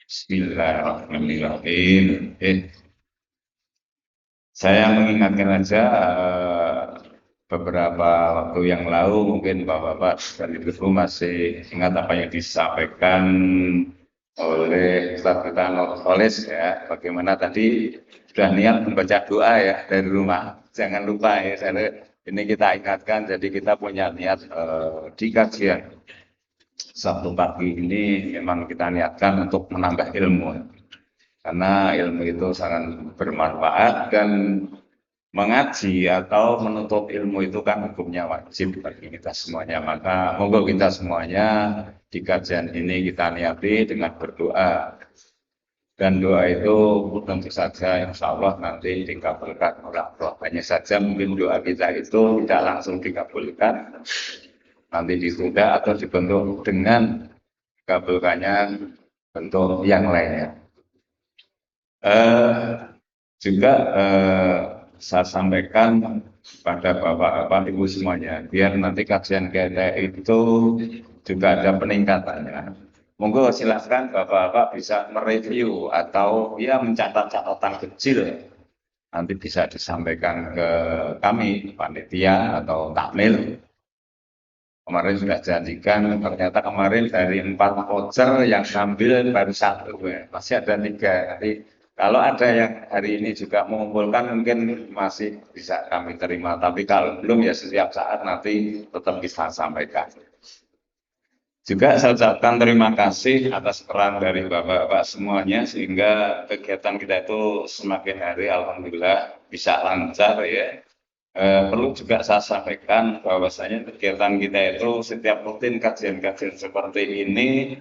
Bismillahirrahmanirrahim. Saya mengingatkan aja beberapa waktu yang lalu mungkin Bapak-Bapak dan Ibu masih ingat apa yang disampaikan oleh Ustaz kita Nurholis ya. Bagaimana tadi sudah niat membaca doa ya dari rumah. Jangan lupa ya, ini kita ingatkan. Jadi kita punya niat di kajian Sabtu pagi ini memang kita niatkan untuk menambah ilmu. Karena ilmu itu sangat bermanfaat dan mengaji atau menuntut ilmu itu kan hukumnya wajib bagi kita semuanya. Maka monggo kita semuanya di kajian ini kita niati dengan berdoa. Dan doa itu tentu saja insya Allah nanti dikabulkan oleh Allah. Hanya saja mungkin doa kita itu tidak langsung dikabulkan, nanti ditunda atau dibentuk dengan dikabulkannya bentuk yang lainnya. Juga saya sampaikan pada Bapak-Bapak Ibu semuanya, biar nanti kajian kita itu juga ada peningkatannya. Monggo silahkan Bapak-Bapak bisa mereview atau ya mencatat catatan kecil. Nanti bisa disampaikan ke kami, panitia atau takmil. Kemarin sudah janjikan, ternyata kemarin dari 4 voucher yang ambil baru 1, masih ada 3. Nanti kalau ada yang hari ini juga mengumpulkan mungkin masih bisa kami terima, tapi kalau belum ya setiap saat nanti tetap bisa sampaikan. Juga saya ucapkan terima kasih atas peran dari Bapak-Bapak semuanya sehingga kegiatan kita itu semakin hari alhamdulillah bisa lancar ya. Perlu juga saya sampaikan bahwasanya kegiatan kita itu setiap rutin kajian-kajian seperti ini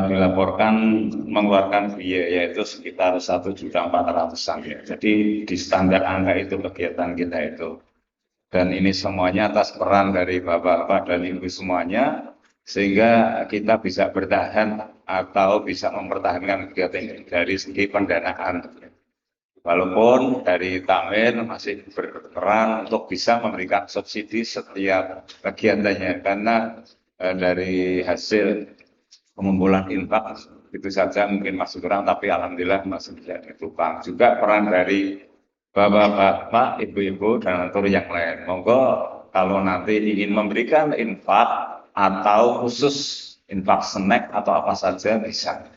dilaporkan mengeluarkan biaya yaitu sekitar 1.400.000 ya. Jadi di standar angka itu kegiatan kita itu. Dan ini semuanya atas peran dari Bapak-Bapak dan Ibu semuanya sehingga kita bisa bertahan atau bisa mempertahankan kegiatan ini dari segi pendanaan. Walaupun dari Tamir masih berperan untuk bisa memberikan subsidi setiap kegiatannya karena dari hasil pengumpulan infak itu saja mungkin masih kurang, tapi alhamdulillah masih bisa ditopang. Juga peran dari Bapak-bapak, Ibu-ibu dan atur yang lain. Monggo kalau nanti ingin memberikan infak atau khusus infak snack atau apa saja bisa.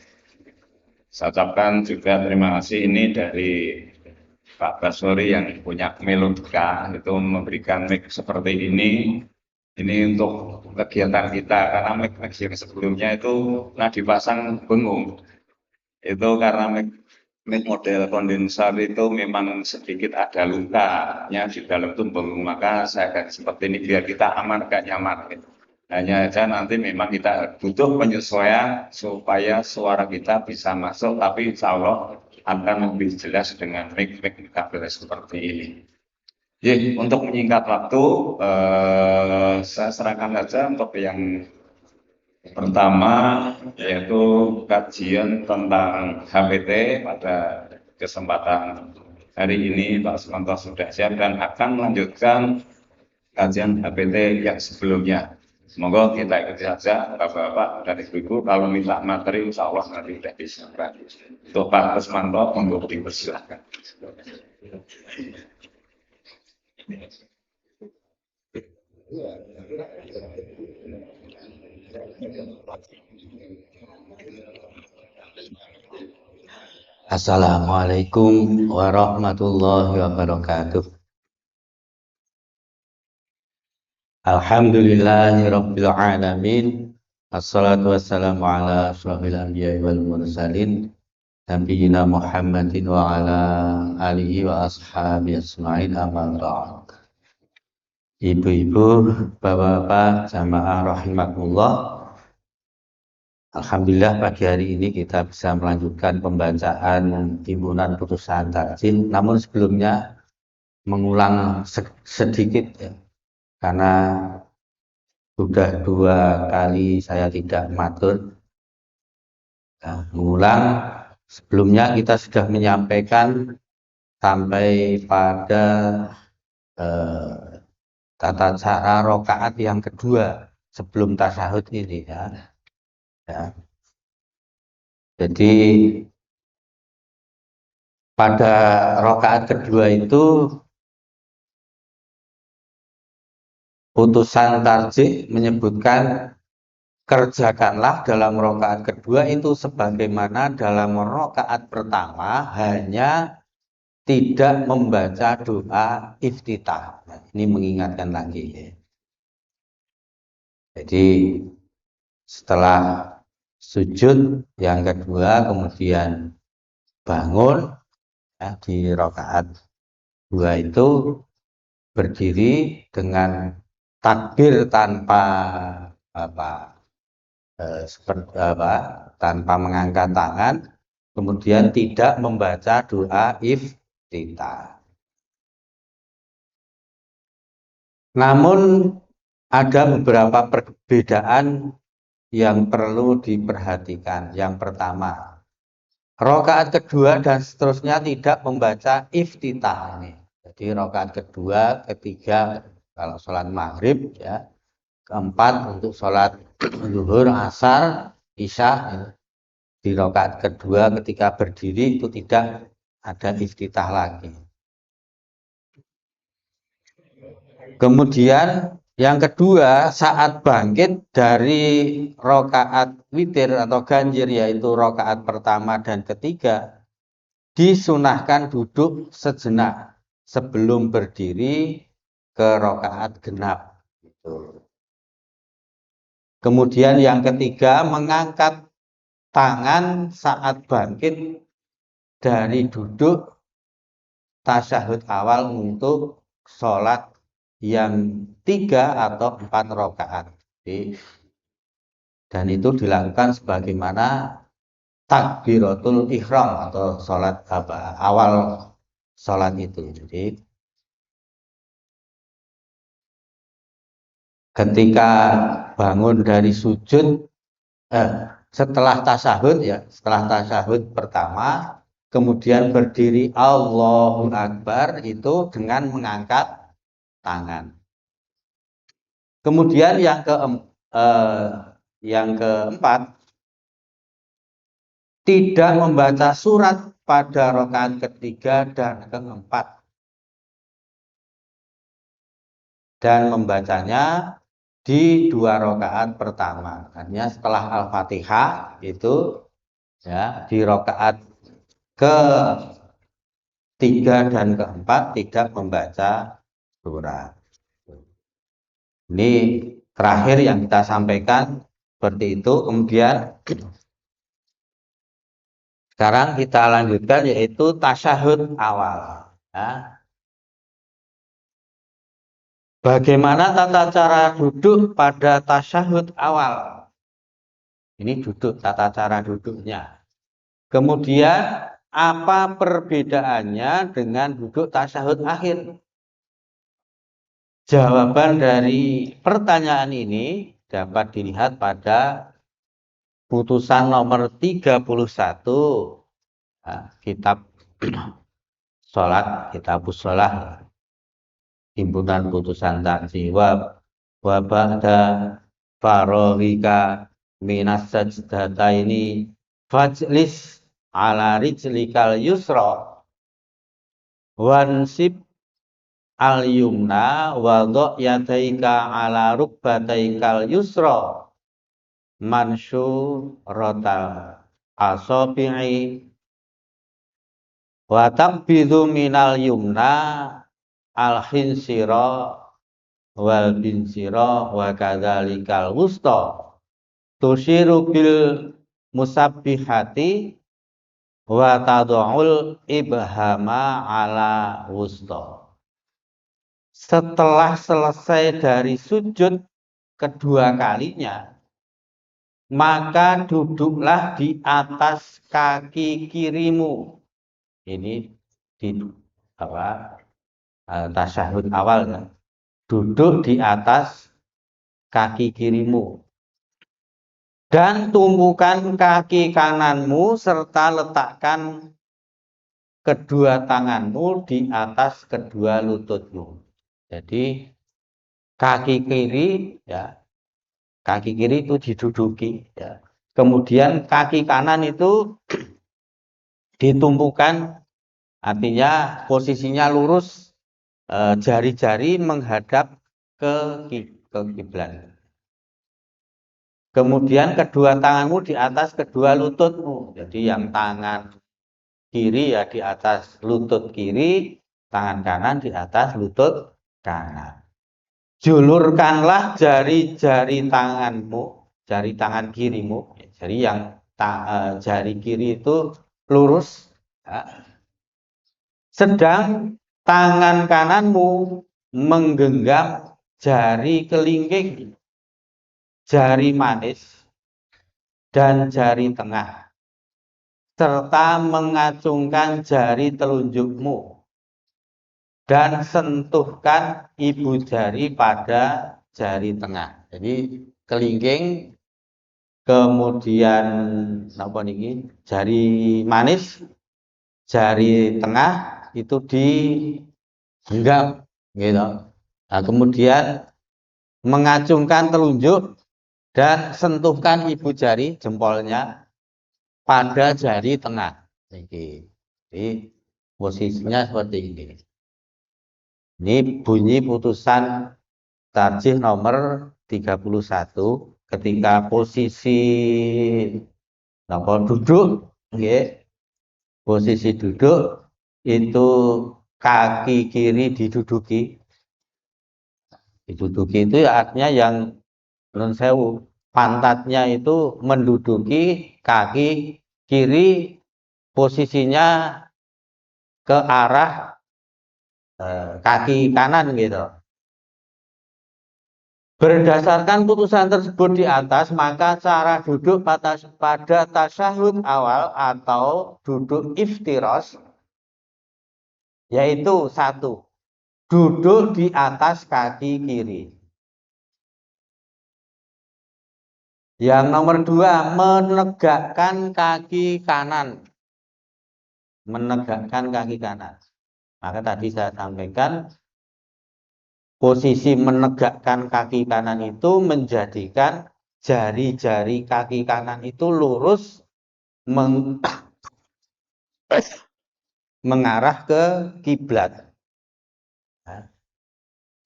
Saya ucapkan juga terima kasih ini dari Pak Basori yang punya Melodika itu memberikan mic seperti ini. Ini untuk kegiatan kita karena mic yang sebelumnya itu dipasang bengong. Itu karena mic model kondensor itu memang sedikit ada lukanya di dalam itu bengong. Maka saya akan seperti ini biar kita aman gak nyaman. Hanya saja nanti memang kita butuh penyesuaian supaya suara kita bisa masuk, tapi insya Allah akan lebih jelas dengan mic-mic kabel seperti ini. Jadi untuk menyingkat waktu, saya serahkan saja untuk yang pertama, yaitu kajian tentang HPT pada kesempatan hari ini Pak Sumanto sudah siap dan akan melanjutkan kajian HPT yang sebelumnya. Semoga kita ikuti saja Bapak-Bapak dan Ibu-Ibu. Kalau minta materi insya Allah nanti sudah bisa. Untuk Pak Kusmanto untuk dipersilahkan. Assalamualaikum warahmatullahi wabarakatuh. Alhamdulillahirabbil alamin. Assalatu wassalamu ala asyrofil anbiya'i wal mursalin nabiyina Muhammadin wa ala alihi wa ashabihi ajmain amma ba'd. Ibu-ibu, bapak-bapak, jamaah rahimakumullah. Alhamdulillah pagi hari ini kita bisa melanjutkan pembacaan timbunan putusan takjil. Namun sebelumnya mengulang sedikit ya, karena sudah 2 kali saya tidak matur. Nah, mengulang, sebelumnya kita sudah menyampaikan sampai pada tata cara rakaat yang kedua sebelum tasyahud ini ya. Jadi pada rakaat kedua itu putusan tarjih menyebutkan kerjakanlah dalam rakaat kedua itu sebagaimana dalam rakaat pertama, hanya tidak membaca doa iftitah. Ini mengingatkan lagi. Jadi setelah sujud yang kedua kemudian bangun ya, di rakaat dua itu berdiri dengan takbir tanpa tanpa mengangkat tangan, kemudian tidak membaca doa iftitah. Namun ada beberapa perbedaan yang perlu diperhatikan. Yang pertama, rakaat kedua dan seterusnya tidak membaca iftitah ini. Jadi rakaat kedua, ketiga kalau sholat maghrib ya, keempat untuk sholat zuhur, asar, isya ya. Di rakaat kedua ketika berdiri itu tidak ada iftitah lagi. Kemudian yang kedua, saat bangkit dari rakaat witir atau ganjir, yaitu rakaat pertama dan ketiga, disunahkan duduk sejenak sebelum berdiri ke rakaat genap. Kemudian yang ketiga, mengangkat tangan saat bangkit dari duduk tasyahud awal untuk sholat yang 3 atau 4 rakaat. Dan itu dilakukan sebagaimana takbiratul ihram atau sholat awal sholat itu. Jadi ketika bangun dari sujud setelah tasyahud pertama, kemudian berdiri Allahu Akbar itu dengan mengangkat tangan. Kemudian yang keempat, tidak membaca surat pada rakaat ketiga dan keempat, dan membacanya di 2 rakaat pertama. Artinya setelah Al-Fatihah itu ya, di rakaat ketiga dan keempat tidak membaca surat. Ini terakhir yang kita sampaikan seperti itu. Kemudian sekarang kita lanjutkan yaitu tasyahud awal ya. Bagaimana tata cara duduk pada tasyahud awal? Ini duduk, tata cara duduknya. Kemudian apa perbedaannya dengan duduk tasyahud akhir? Jawaban dari pertanyaan ini dapat dilihat pada putusan nomor 31 kitab kitabus sholat, himpunan putusan tarjih wa ba'da farorika minas sajdataini fajlis ala rijlikal yusra wansib al yumna wa yadaika ala rukbataikal yusra mansyuratal asabi'i wa taqbidu minal yumna al khinsira wal binsira wa kadzalikal wusta tushiru bil musabbihati wa tad'ul ibhama ala wusta. Setelah selesai dari sujud kedua kalinya, maka duduklah di atas kaki kirimu. Ini di tasyahud awal ya. Duduk di atas kaki kirimu. Dan tumpukan kaki kananmu serta letakkan kedua tanganmu di atas kedua lututmu. Jadi kaki kiri ya, kaki kiri itu diduduki ya. Kemudian kaki kanan itu ditumpukan, artinya posisinya lurus, jari-jari menghadap ke kiblat. Kemudian kedua tanganmu di atas kedua lututmu. Jadi yang tangan kiri ya di atas lutut kiri, tangan kanan di atas lutut kanan. Julurkanlah jari-jari tanganmu, jari tangan kirimu. Jadi yang jari kiri itu lurus. Ya. Sedang tangan kananmu menggenggam jari kelingking, jari manis, dan jari tengah, serta mengacungkan jari telunjukmu, dan sentuhkan ibu jari pada jari tengah. Jadi kelingking, kemudian apa niki, jari manis, jari tengah itu digenggam gitu. Nah, kemudian mengacungkan telunjuk dan sentuhkan ibu jari jempolnya pada jari tengah. Jadi posisinya seperti ini. Ini bunyi putusan tarjih nomor 31 ketika posisi duduk, posisi duduk itu kaki kiri diduduki itu artinya yang nun sewu, pantatnya itu menduduki kaki kiri, posisinya ke arah kaki kanan gitu. Berdasarkan putusan tersebut di atas, maka cara duduk pada tasyahud awal atau duduk iftirosh yaitu 1. Duduk di atas kaki kiri. Yang nomor 2, menegakkan kaki kanan. Menegakkan kaki kanan. Maka tadi saya sampaikan posisi menegakkan kaki kanan itu menjadikan jari-jari kaki kanan itu lurus mengarah ke kiblat.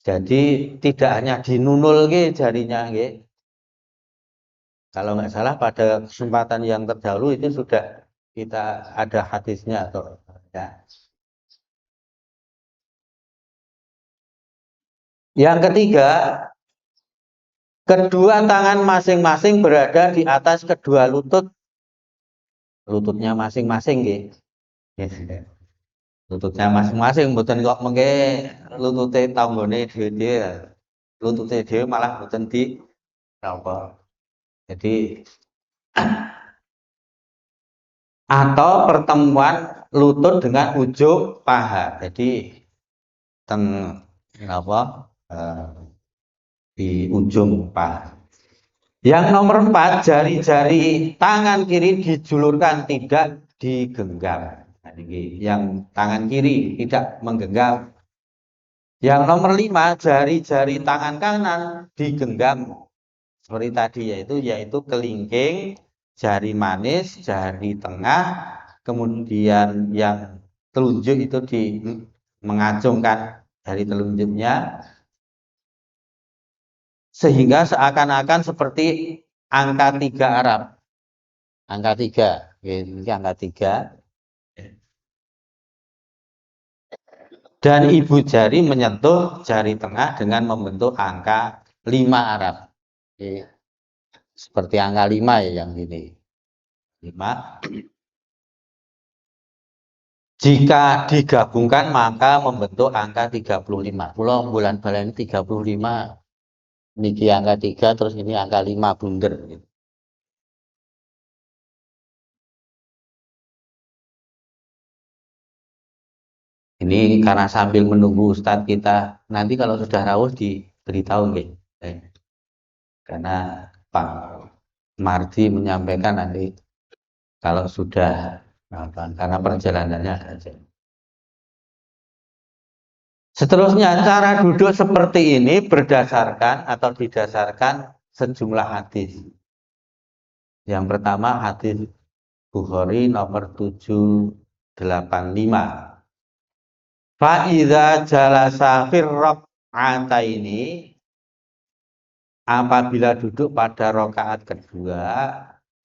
Jadi tidak hanya dinunul jarinya. Kalau nggak salah pada kesempatan yang terdahulu itu sudah kita ada hadisnya atau ya. Yang ketiga, kedua tangan masing-masing berada di atas kedua lutut. Lututnya masing-masing Lututnya masing-masing, mboten kok mengke lutute tanggane dhewe. Lutute dhewe malah mboten di apa. Jadi atau pertemuan lutut dengan ujung paha. Jadi di ujung paha. Yang nomor 4, jari-jari tangan kiri dijulurkan, tidak digenggam. Nah, ini yang tangan kiri tidak menggenggam. Yang nomor 5, jari-jari tangan kanan digenggam. Seperti tadi yaitu kelingking, jari manis, jari tengah, kemudian yang telunjuk itu mengacungkan jari telunjuknya sehingga seakan-akan seperti angka 3 Arab. Angka 3, ini angka 3. Dan ibu jari menyentuh jari tengah dengan membentuk angka 5 Arab. Seperti angka 5 ya yang ini. 5. Jika digabungkan maka membentuk angka 35. Pulau bulan baleni 35. Niki angka 3 terus ini angka 5 bunder. Ini karena sambil menunggu Ustadz kita nanti kalau sudah rawuh diberitahu karena Pak Mardi menyampaikan nanti kalau sudah karena perjalanannya saja. Seterusnya cara duduk seperti ini berdasarkan atau didasarkan sejumlah hadis. Yang pertama hadis Bukhari nomor 785. Fa idza jalasa ini apabila duduk pada rakaat kedua,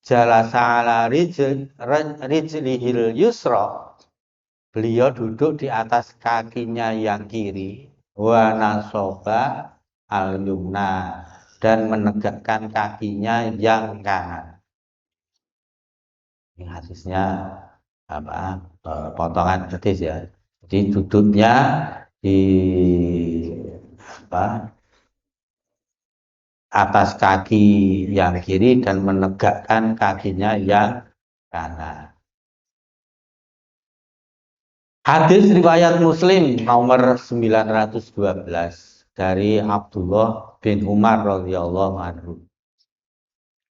jalasa ala rijlihil yusra, beliau duduk di atas kakinya yang kiri, wa nasoba al yumna, dan menegakkan kakinya yang kanan. Ini hadisnya apa? Potongan hadis ya. Jadi duduknya di apa? Atas kaki yang kiri dan menegakkan kakinya yang kanan. Hadis riwayat Muslim nomor 912 dari Abdullah bin Umar radhiyallahu anhu.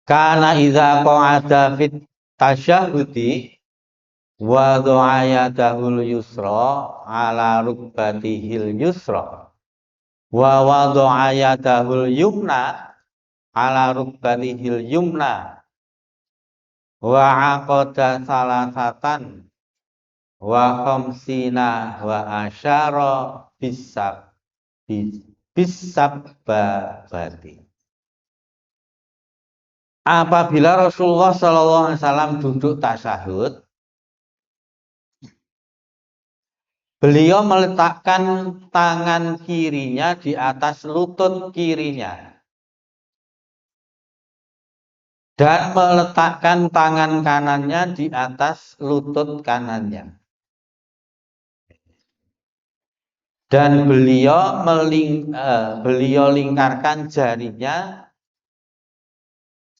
Kana idza qa'ada fit tasyahhudi wa du'ayatahul yusra ala rukbatihil yusra wa wadu'ayatahul yumna ala rukbatihil yumna wa aqada salasatan wa khamsina wa asyara bisababati. Apabila Rasulullah SAW duduk tasyahud, beliau meletakkan tangan kirinya di atas lutut kirinya dan meletakkan tangan kanannya di atas lutut kanannya. Dan beliau lingkarkan jarinya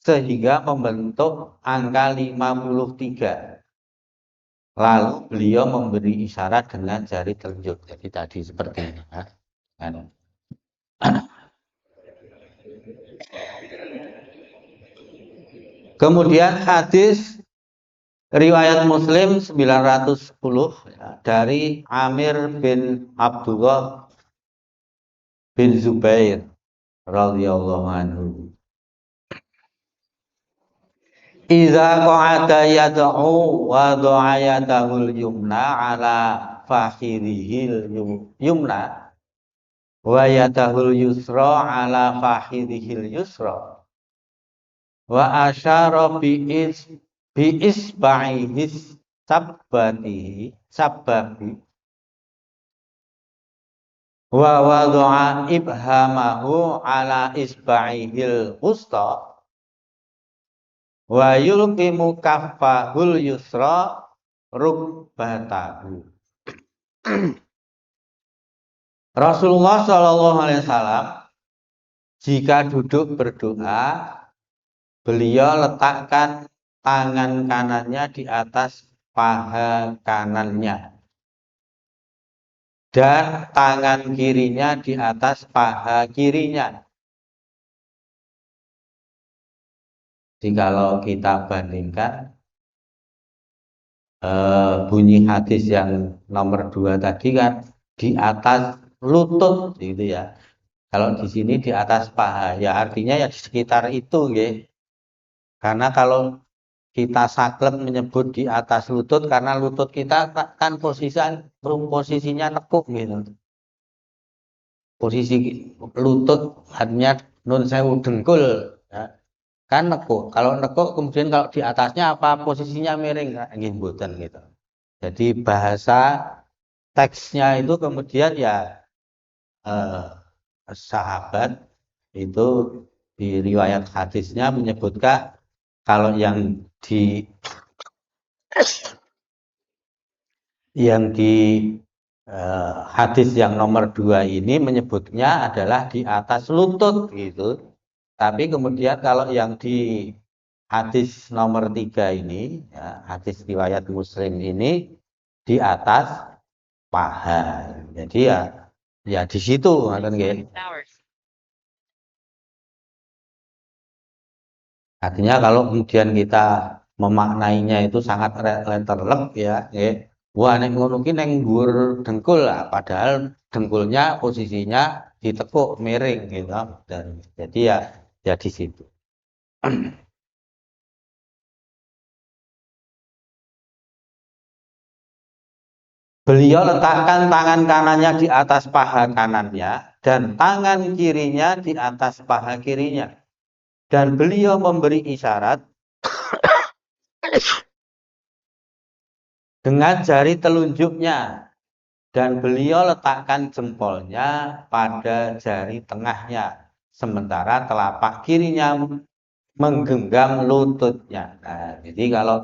sehingga membentuk angka 53. Lalu beliau memberi isyarat dengan jari telunjuk. Jadi tadi seperti ini. Kemudian hadis riwayat Muslim 910 dari Amir bin Abdullah bin Zubair radhiyallahu anhu. Idza qa'ada yad'u wa du'ayatahul yumna ala fakhidihil yumna wa yadahul yusra ala fakhidihil yusra wa asyara bi isba'ihis sabbabi wa wada'a ibhamahu ala isba'ihil wusta wa yulqimu kaffahul yusra rukbatahu. Rasulullah SAW jika duduk berdoa, beliau letakkan tangan kanannya di atas paha kanannya dan tangan kirinya di atas paha kirinya. Jadi kalau kita bandingkan bunyi hadis yang nomor 2 tadi kan di atas lutut gitu ya. Kalau di sini di atas paha, ya artinya ya di sekitar itu ya. Karena kalau kita saklek menyebut di atas lutut karena lutut kita kan posisinya nekuk gitu. Posisi lutut artinya nun sewu dengkul ya. Kan nekuk. Kalau nekuk kemudian kalau di atasnya apa posisinya miring nggih mboten gitu. Jadi bahasa teksnya itu kemudian ya sahabat itu di riwayat hadisnya menyebutkan kalau yang di hadis yang nomor 2 ini menyebutnya adalah di atas lutut gitu. Tapi kemudian kalau yang di hadis nomor 3 ini, ya, hadis riwayat Muslim ini di atas paha. Jadi ya di situ kan gitu. Artinya kalau kemudian kita memaknainya itu sangat letterlek ya, wah nek ngono ki ning dhuwur dengkul lah, padahal dengkulnya posisinya ditekuk miring gitu. Dan jadi ya di situ. Beliau letakkan tangan kanannya di atas paha kanannya dan tangan kirinya di atas paha kirinya. Dan beliau memberi isyarat dengan jari telunjuknya. Dan beliau letakkan jempolnya pada jari tengahnya. Sementara telapak kirinya menggenggam lututnya. Nah, jadi kalau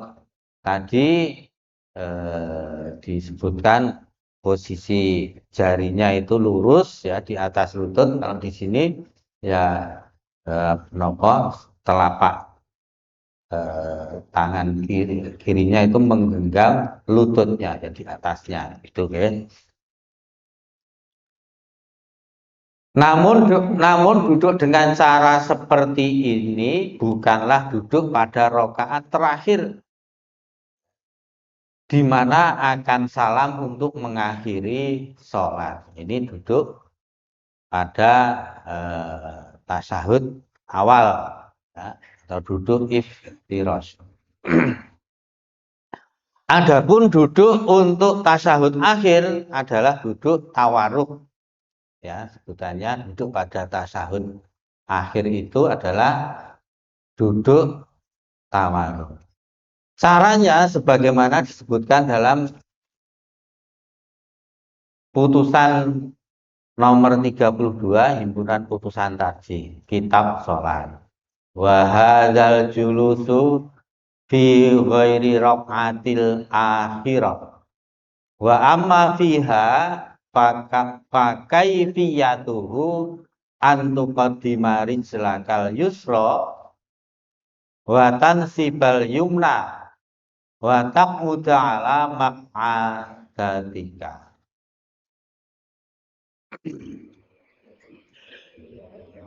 tadi disebutkan posisi jarinya itu lurus ya di atas lutut, kalau di sini ya nopo telapak tangan kirinya itu menggenggam lututnya ya di atasnya itu kan. Namun duduk dengan cara seperti ini bukanlah duduk pada rakaat terakhir, di mana akan salam untuk mengakhiri sholat. Ini duduk pada tasyahud awal ya, atau duduk iftirash. Adapun duduk untuk tasyahud akhir adalah duduk tawarruk. Ya, sebutannya duduk pada tasyahud akhir itu adalah duduk tawarruk. Caranya sebagaimana disebutkan dalam putusan nomor 32 himpunan putusan tarjih kitab sholat. Wa hadzal julusu fi ghairi raqatil akhirah. Wa amma fiha fakaifiyatuhu antuqaddima rijlakal yusra wa tansibal yumna wa taquda ala maq'adatika.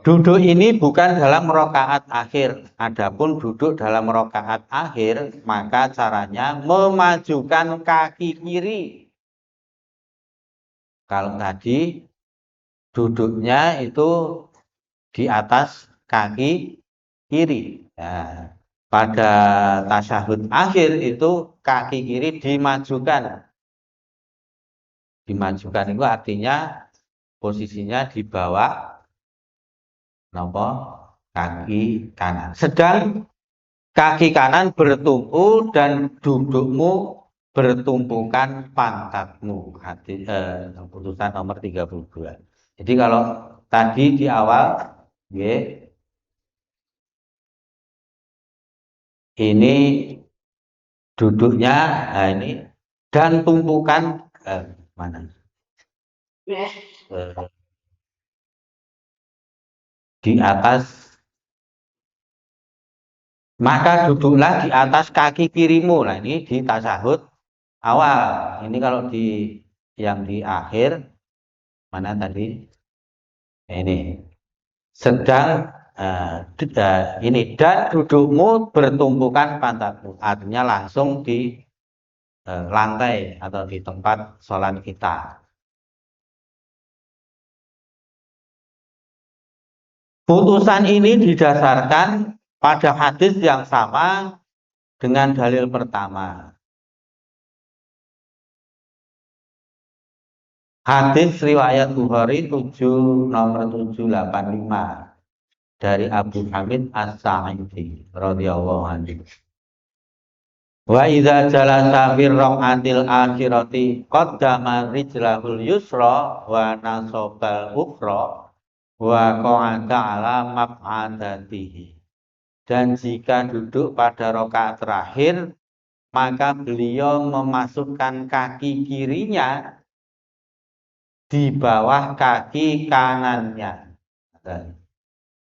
Duduk ini bukan dalam rakaat akhir. Adapun duduk dalam rakaat akhir, maka caranya memajukan kaki kiri. Kalau tadi duduknya itu di atas kaki kiri. Nah, pada tasyahud akhir itu kaki kiri dimajukan. Dimajukan itu artinya posisinya di bawah kaki kanan. Sedang kaki kanan bertumpu dan dudukmu bertumpukan pantatmu. Putusan nomor 32. Jadi kalau tadi di awal ini duduknya, nah ini dan tumpukan mana? Di atas, maka duduklah di atas kaki kirimu. Nah ini di tasyahud awal. Ini kalau di yang di akhir mana tadi? Ini sedang ini dan dudukmu bertumpukan pantatmu. Artinya langsung di lantai atau di tempat sholat kita. Putusan ini didasarkan pada hadis yang sama dengan dalil pertama. Hadis riwayat Bukhari nomor 785 dari Abu Hamid As-Sa'idi radhiyallahu anhu. Wa idza jalasa fi raqatil akhirati qaddama rijlahul yusra wa nasabal ukhra wa qa'ada ala maq'adatihi. Dan jika duduk pada rakaat terakhir, maka beliau memasukkan kaki kirinya di bawah kaki kanannya.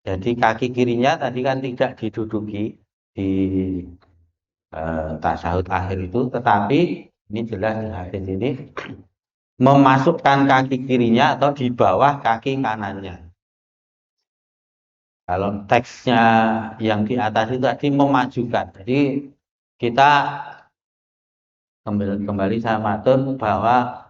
Jadi kaki kirinya tadi kan tidak diduduki di tasyahud akhir itu, tetapi ini jelas di hadis ini memasukkan kaki kirinya atau di bawah kaki kanannya. Kalau teksnya yang di atas itu tadi memajukan. Jadi kita kembali saya matur bahwa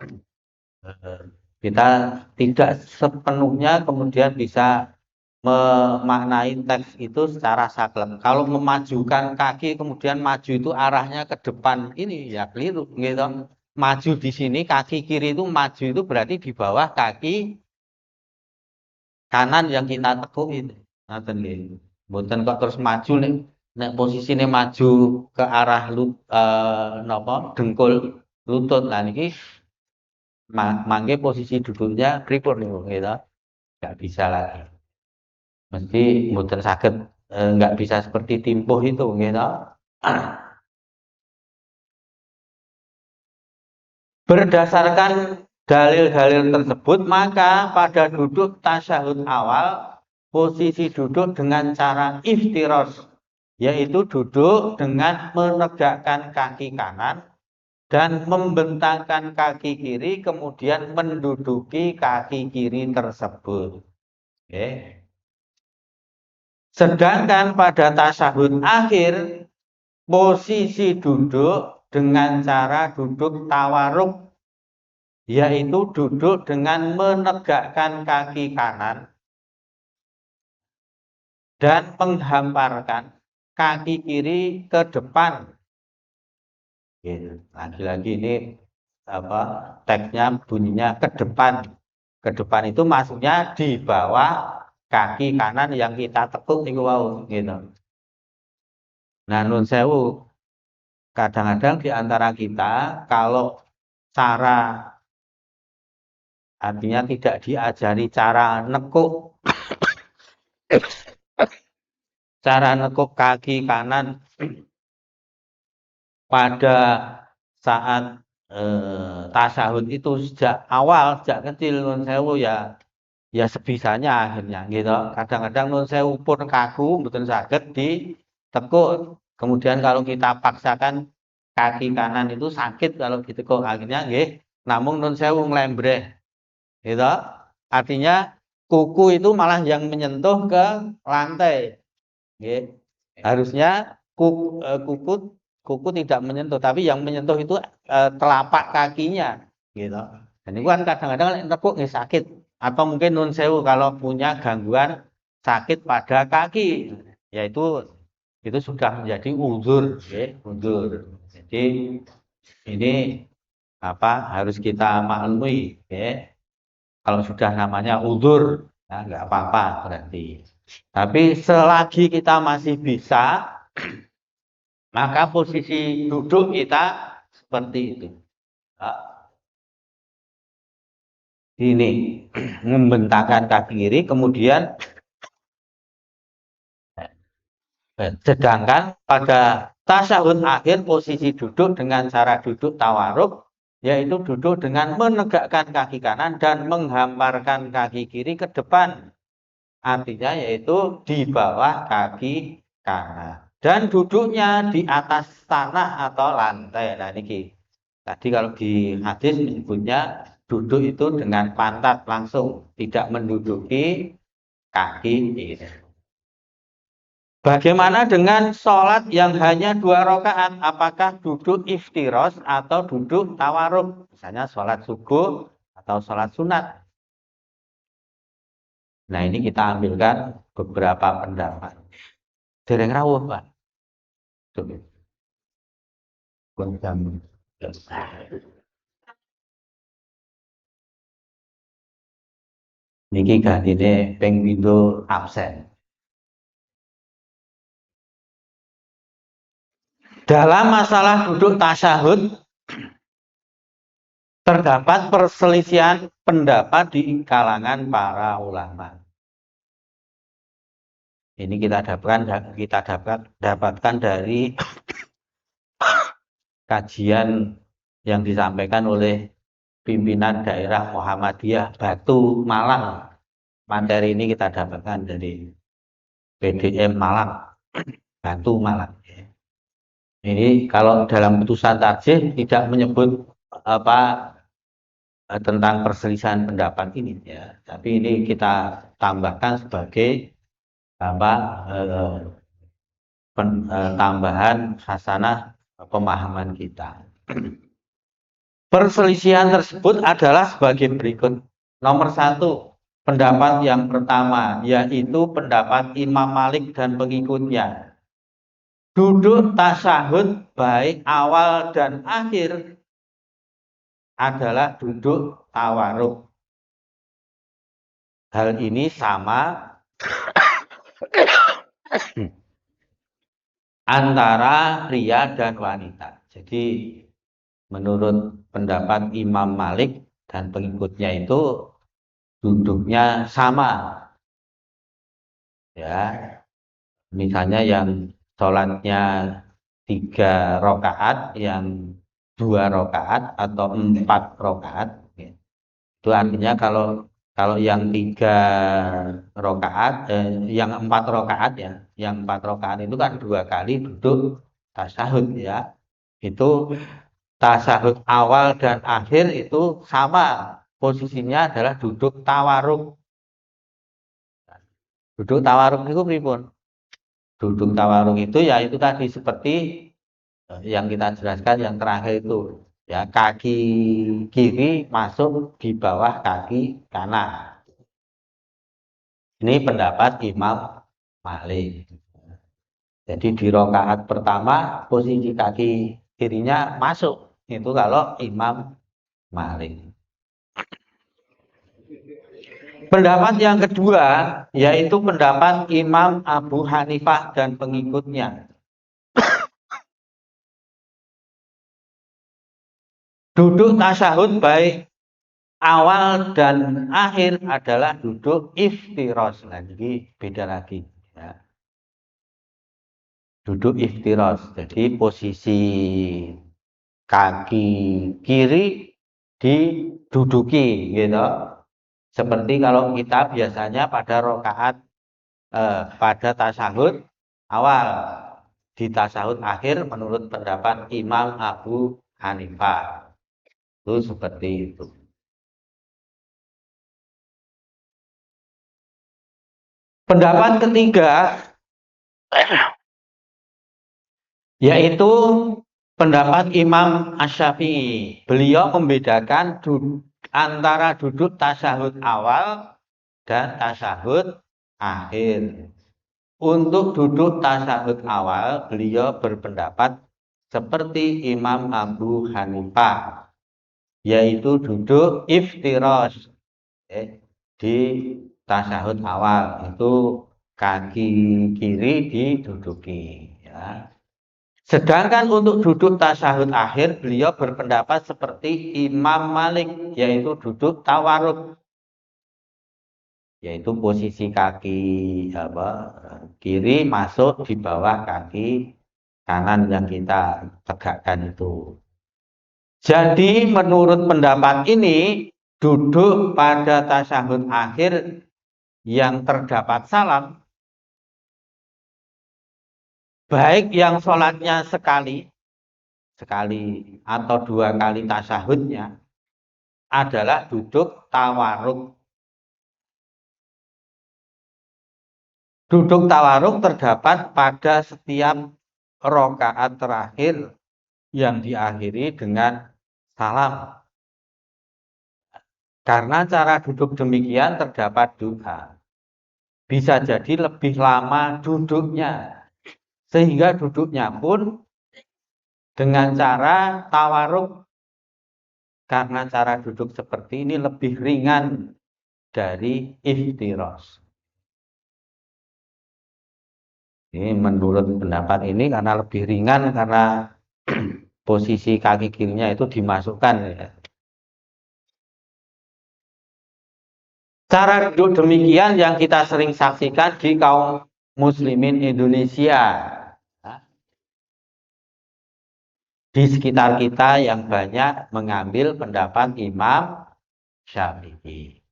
kita tidak sepenuhnya kemudian bisa memaknai teks itu secara saklek. Kalau memajukan kaki kemudian maju itu arahnya ke depan, ini ya keliru gitu. maju di sini, kaki kiri itu maju itu berarti di bawah kaki kanan yang kita tekuk itu. Ngoten nggih. Mboten kok terus maju nek posisine maju ke arah napa dengkul lutut. Lah niki mangke posisi duduknya pripun niku gitu. Enggak bisa lagi. Mesti mboten saged enggak bisa seperti timpuh itu gitu. Berdasarkan dalil-dalil tersebut, maka pada duduk tasyahud awal, posisi duduk dengan cara iftirosh, yaitu duduk dengan menegakkan kaki kanan dan membentangkan kaki kiri, kemudian menduduki kaki kiri tersebut. Oke. Sedangkan pada tasyahud akhir, posisi duduk dengan cara duduk tawaruk, yaitu duduk dengan menegakkan kaki kanan dan menghamparkan kaki kiri ke depan. Lagi-lagi ini teksnya bunyinya ke depan. Ke depan itu maksudnya di bawah kaki kanan yang kita tekuk niku wau gitu. Nah, nun sewu, kadang-kadang di antara kita kalau cara artinya tidak diajari cara nekuk kaki kanan pada saat tasyahud itu sejak awal, sejak kecil nun sewu ya sebisanya akhirnya gitu. Kadang-kadang nun sewu pun kaku mboten saged ditekuk. Kemudian kalau kita paksakan kaki kanan itu sakit kalau ditekuk, akhirnya nggih namung nun sewu nglembreh. Gitu. Artinya kuku itu malah yang menyentuh ke lantai. Nggih. Harusnya kuku tidak menyentuh, tapi yang menyentuh itu telapak kakinya, gitu. Dan itu kan kadang-kadang tekuk nggih sakit, atau mungkin nun sewu kalau punya gangguan sakit pada kaki, yaitu itu sudah menjadi uzur, uzur. Jadi ini harus kita maklumi, kalau sudah namanya uzur, ya nggak apa-apa berarti. Tapi selagi kita masih bisa, maka posisi duduk kita seperti itu. Ini membentangkan kaki kiri, kemudian sedangkan pada tasyahud akhir posisi duduk dengan cara duduk tawaruk, yaitu duduk dengan menegakkan kaki kanan dan menghamparkan kaki kiri ke depan. Artinya yaitu di bawah kaki kanan. Dan duduknya di atas tanah atau lantai. Nah ini tadi kalau di hadis menyebutnya duduk itu dengan pantat langsung, tidak menduduki kaki kiri. Bagaimana dengan sholat yang hanya 2 rakaat? Apakah duduk iftirosh atau duduk tawaruk? Misalnya sholat subuh atau sholat sunat. Nah ini kita ambilkan beberapa pendapat. Dereng rawuh, Pak. Niki gantine ping pindho absen. Dalam masalah duduk tasyahud terdapat perselisihan pendapat di kalangan para ulama. Ini kita dapatkan dari kajian yang disampaikan oleh pimpinan daerah Muhammadiyah Batu Malang. Materi ini kita dapatkan dari PDM Malang, Batu Malang. Ini kalau dalam putusan tarjih tidak menyebut tentang perselisihan pendapat ini ya, tapi ini kita tambahkan sebagai tambahan hasanah pemahaman kita. Perselisihan tersebut adalah sebagai berikut. Nomor 1, pendapat yang pertama, yaitu pendapat Imam Malik dan pengikutnya. Duduk tasyahud baik awal dan akhir adalah duduk tawaruk. Hal ini sama antara pria dan wanita. Jadi menurut pendapat Imam Malik dan pengikutnya itu duduknya sama. Ya, misalnya yang sholatnya 3 rakaat, yang 2 rakaat atau 4 rakaat, ya. Itu artinya kalau yang 3 rakaat, yang 4 rakaat ya, yang 4 rakaat itu kan 2 kali duduk tasyahud ya. Itu tasyahud awal dan akhir itu sama, posisinya adalah duduk tawaruk. Duduk tawaruk itu pripun? Duduk tawaruk itu ya itu tadi seperti yang kita jelaskan yang terakhir itu ya, kaki kiri masuk di bawah kaki kanan. Ini pendapat Imam Malik. Jadi di rakaat pertama posisi kaki kirinya masuk, itu kalau Imam Malik. Pendapat yang kedua yaitu pendapat Imam Abu Hanifah dan pengikutnya. Duduk tasyahud baik awal dan akhir adalah duduk iftiros. Lagi beda lagi ya. Duduk iftiros. Jadi posisi kaki kiri diduduki gitu. Seperti kalau kita biasanya pada rakaat pada tasyahud awal, di tasyahud akhir menurut pendapat Imam Abu Hanifah. Itu seperti itu. Pendapat ketiga yaitu pendapat Imam Asy-Syafi'i. Beliau membedakan antara duduk tasyahud awal dan tasyahud akhir. Untuk duduk tasyahud awal, beliau berpendapat seperti Imam Abu Hanifah, yaitu duduk iftirosh di tasyahud awal, itu kaki kiri diduduki ya. Sedangkan untuk duduk tasyahud akhir, beliau berpendapat seperti Imam Malik, yaitu duduk tawaruk, yaitu posisi kaki kiri masuk di bawah kaki kanan yang kita tegakkan itu. Jadi menurut pendapat ini, duduk pada tasyahud akhir yang terdapat salam, baik yang sholatnya sekali atau 2 kali tasyahudnya, adalah duduk tawaruk. Duduk tawaruk terdapat pada setiap rakaat terakhir yang diakhiri dengan salam. Karena cara duduk demikian terdapat 2. Bisa jadi lebih lama duduknya, sehingga duduknya pun dengan cara tawaruk. Karena cara duduk seperti ini lebih ringan dari iftirosh. Ini menurut pendapat ini karena lebih ringan, karena posisi kaki kirinya itu dimasukkan ya. Cara duduk demikian yang kita sering saksikan di kaum muslimin Indonesia, di sekitar kita yang banyak mengambil pendapat Imam Syafi'i.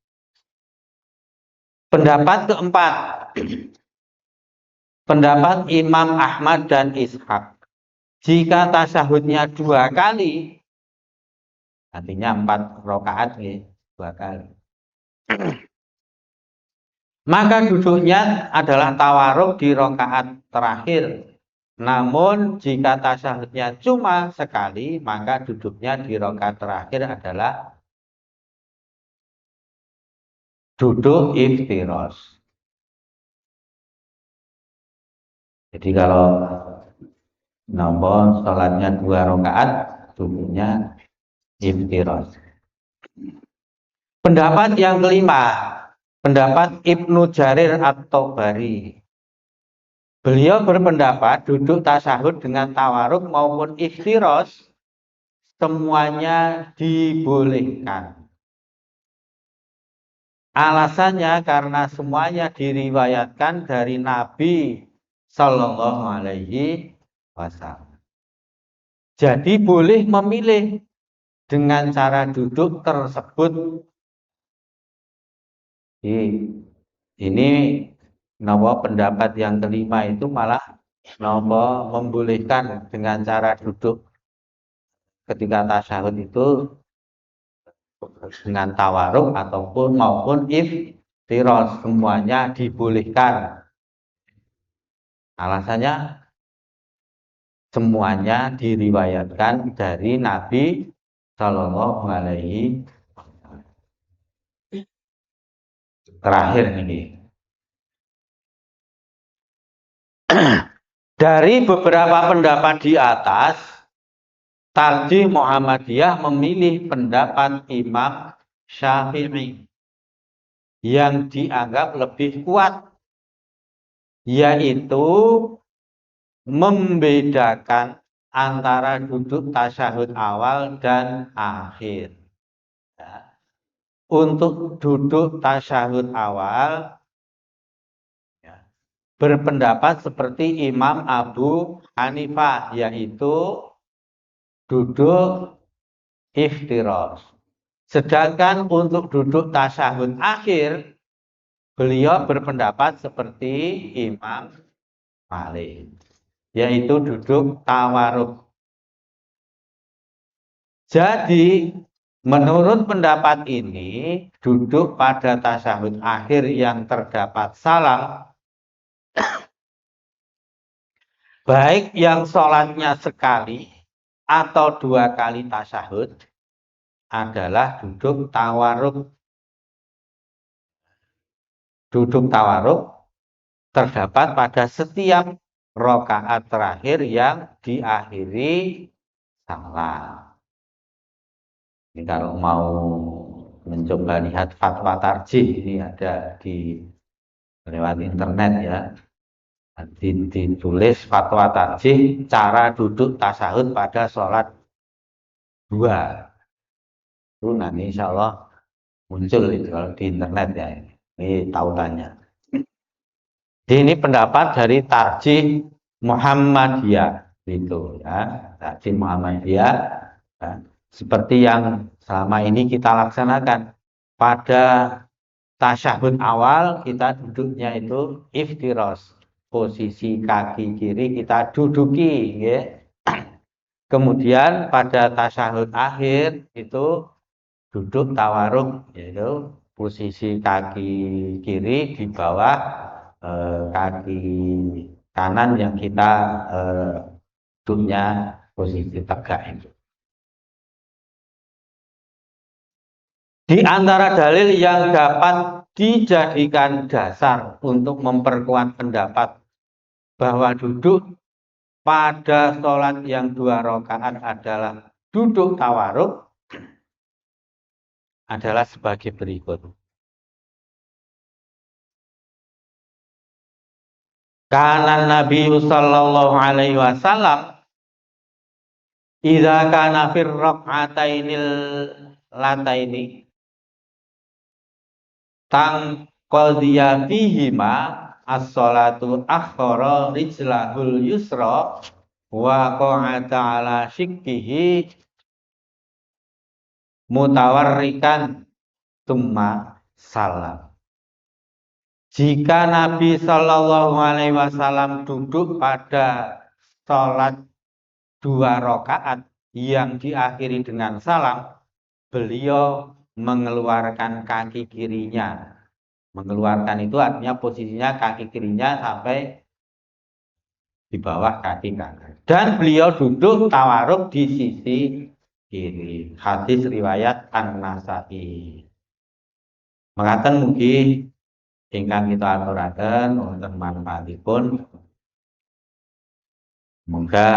Pendapat keempat, pendapat Imam Ahmad dan Ishaq. Jika tasyahudnya 2 kali, artinya 4 rakaat nih, 2 kali. Maka duduknya adalah tawaruk di rakaat terakhir. Namun jika tasyahudnya cuma sekali, maka duduknya di rakaat terakhir adalah duduk iftirosh. Jadi kalau sholatnya 2 rakaat, duduknya iftiroz. Pendapat yang kelima, pendapat Ibnu Jarir At-Tabari. Beliau berpendapat duduk tasyahud dengan tawaruk maupun iftiroz semuanya dibolehkan. Alasannya karena semuanya diriwayatkan dari Nabi Sallallahu Alaihi Wasallam. Jadi boleh memilih dengan cara duduk tersebut. Ini pendapat yang kelima itu malah membolehkan dengan cara duduk ketika tasyahud itu dengan tawaruk ataupun maupun iftiroz, semuanya dibolehkan. Alasannya semuanya diriwayatkan dari Nabi Shallallahu Alaihi Wasallam. Terakhir ini, dari beberapa pendapat di atas, Tarjih Muhammadiyah memilih pendapat Imam Syafi'i yang dianggap lebih kuat, yaitu membedakan antara duduk tasyahud awal dan akhir. Untuk duduk tasyahud awal, berpendapat seperti Imam Abu Hanifah, yaitu duduk iftiroz. Sedangkan untuk duduk tasyahud akhir, beliau berpendapat seperti Imam Malik, yaitu duduk tawaruk. Jadi, menurut pendapat ini, duduk pada tasyahud akhir yang terdapat salam, baik yang sholatnya sekali atau 2 kali tasyahud, adalah duduk tawaruk. Duduk tawaruk terdapat pada setiap rakaat terakhir yang diakhiri salam. Ini kalau mau mencoba lihat fatwa tarjih, ini ada di lewat internet ya. Ditulis fatwa tarjih cara duduk tasyahud pada sholat 2. Itu nanti insya Allah muncul itu kalau di internet ya. Ini tautannya. Ini pendapat dari Tarjih Muhammadiyah itu ya. Tarjih Muhammadiyah ya. Seperti yang selama ini kita laksanakan. Pada tasyahud awal kita duduknya itu iftiroz. Posisi kaki kiri kita duduki ya. Kemudian pada tasyahud akhir itu duduk tawaruk, yaitu posisi kaki kiri di bawah kaki kanan yang kita duduknya posisi tegak itu. Di antara dalil yang dapat dijadikan dasar untuk memperkuat pendapat bahwa duduk pada sholat yang 2 rakaat adalah duduk tawaruk adalah sebagai berikut. Kana Nabi sallallahu alaihi wasallam idza kana fir rak'atainil lataini tang qadhiya fihima as-salatu akhara rijlahul yusra wa qa'ata ala shikkihi mutawarrikan tsumma salam. Jika Nabi Shallallahu Alaihi Wasallam duduk pada sholat 2 rakaat yang diakhiri dengan salam, beliau mengeluarkan kaki kirinya. Mengeluarkan itu artinya posisinya kaki kirinya sampai di bawah kaki kanan. Dan beliau duduk tawaruk di sisi kiri. Hadis riwayat An-Nasa'i. Mengatakan mugi ingkang kita aturaken wonten manfaatipun. Semoga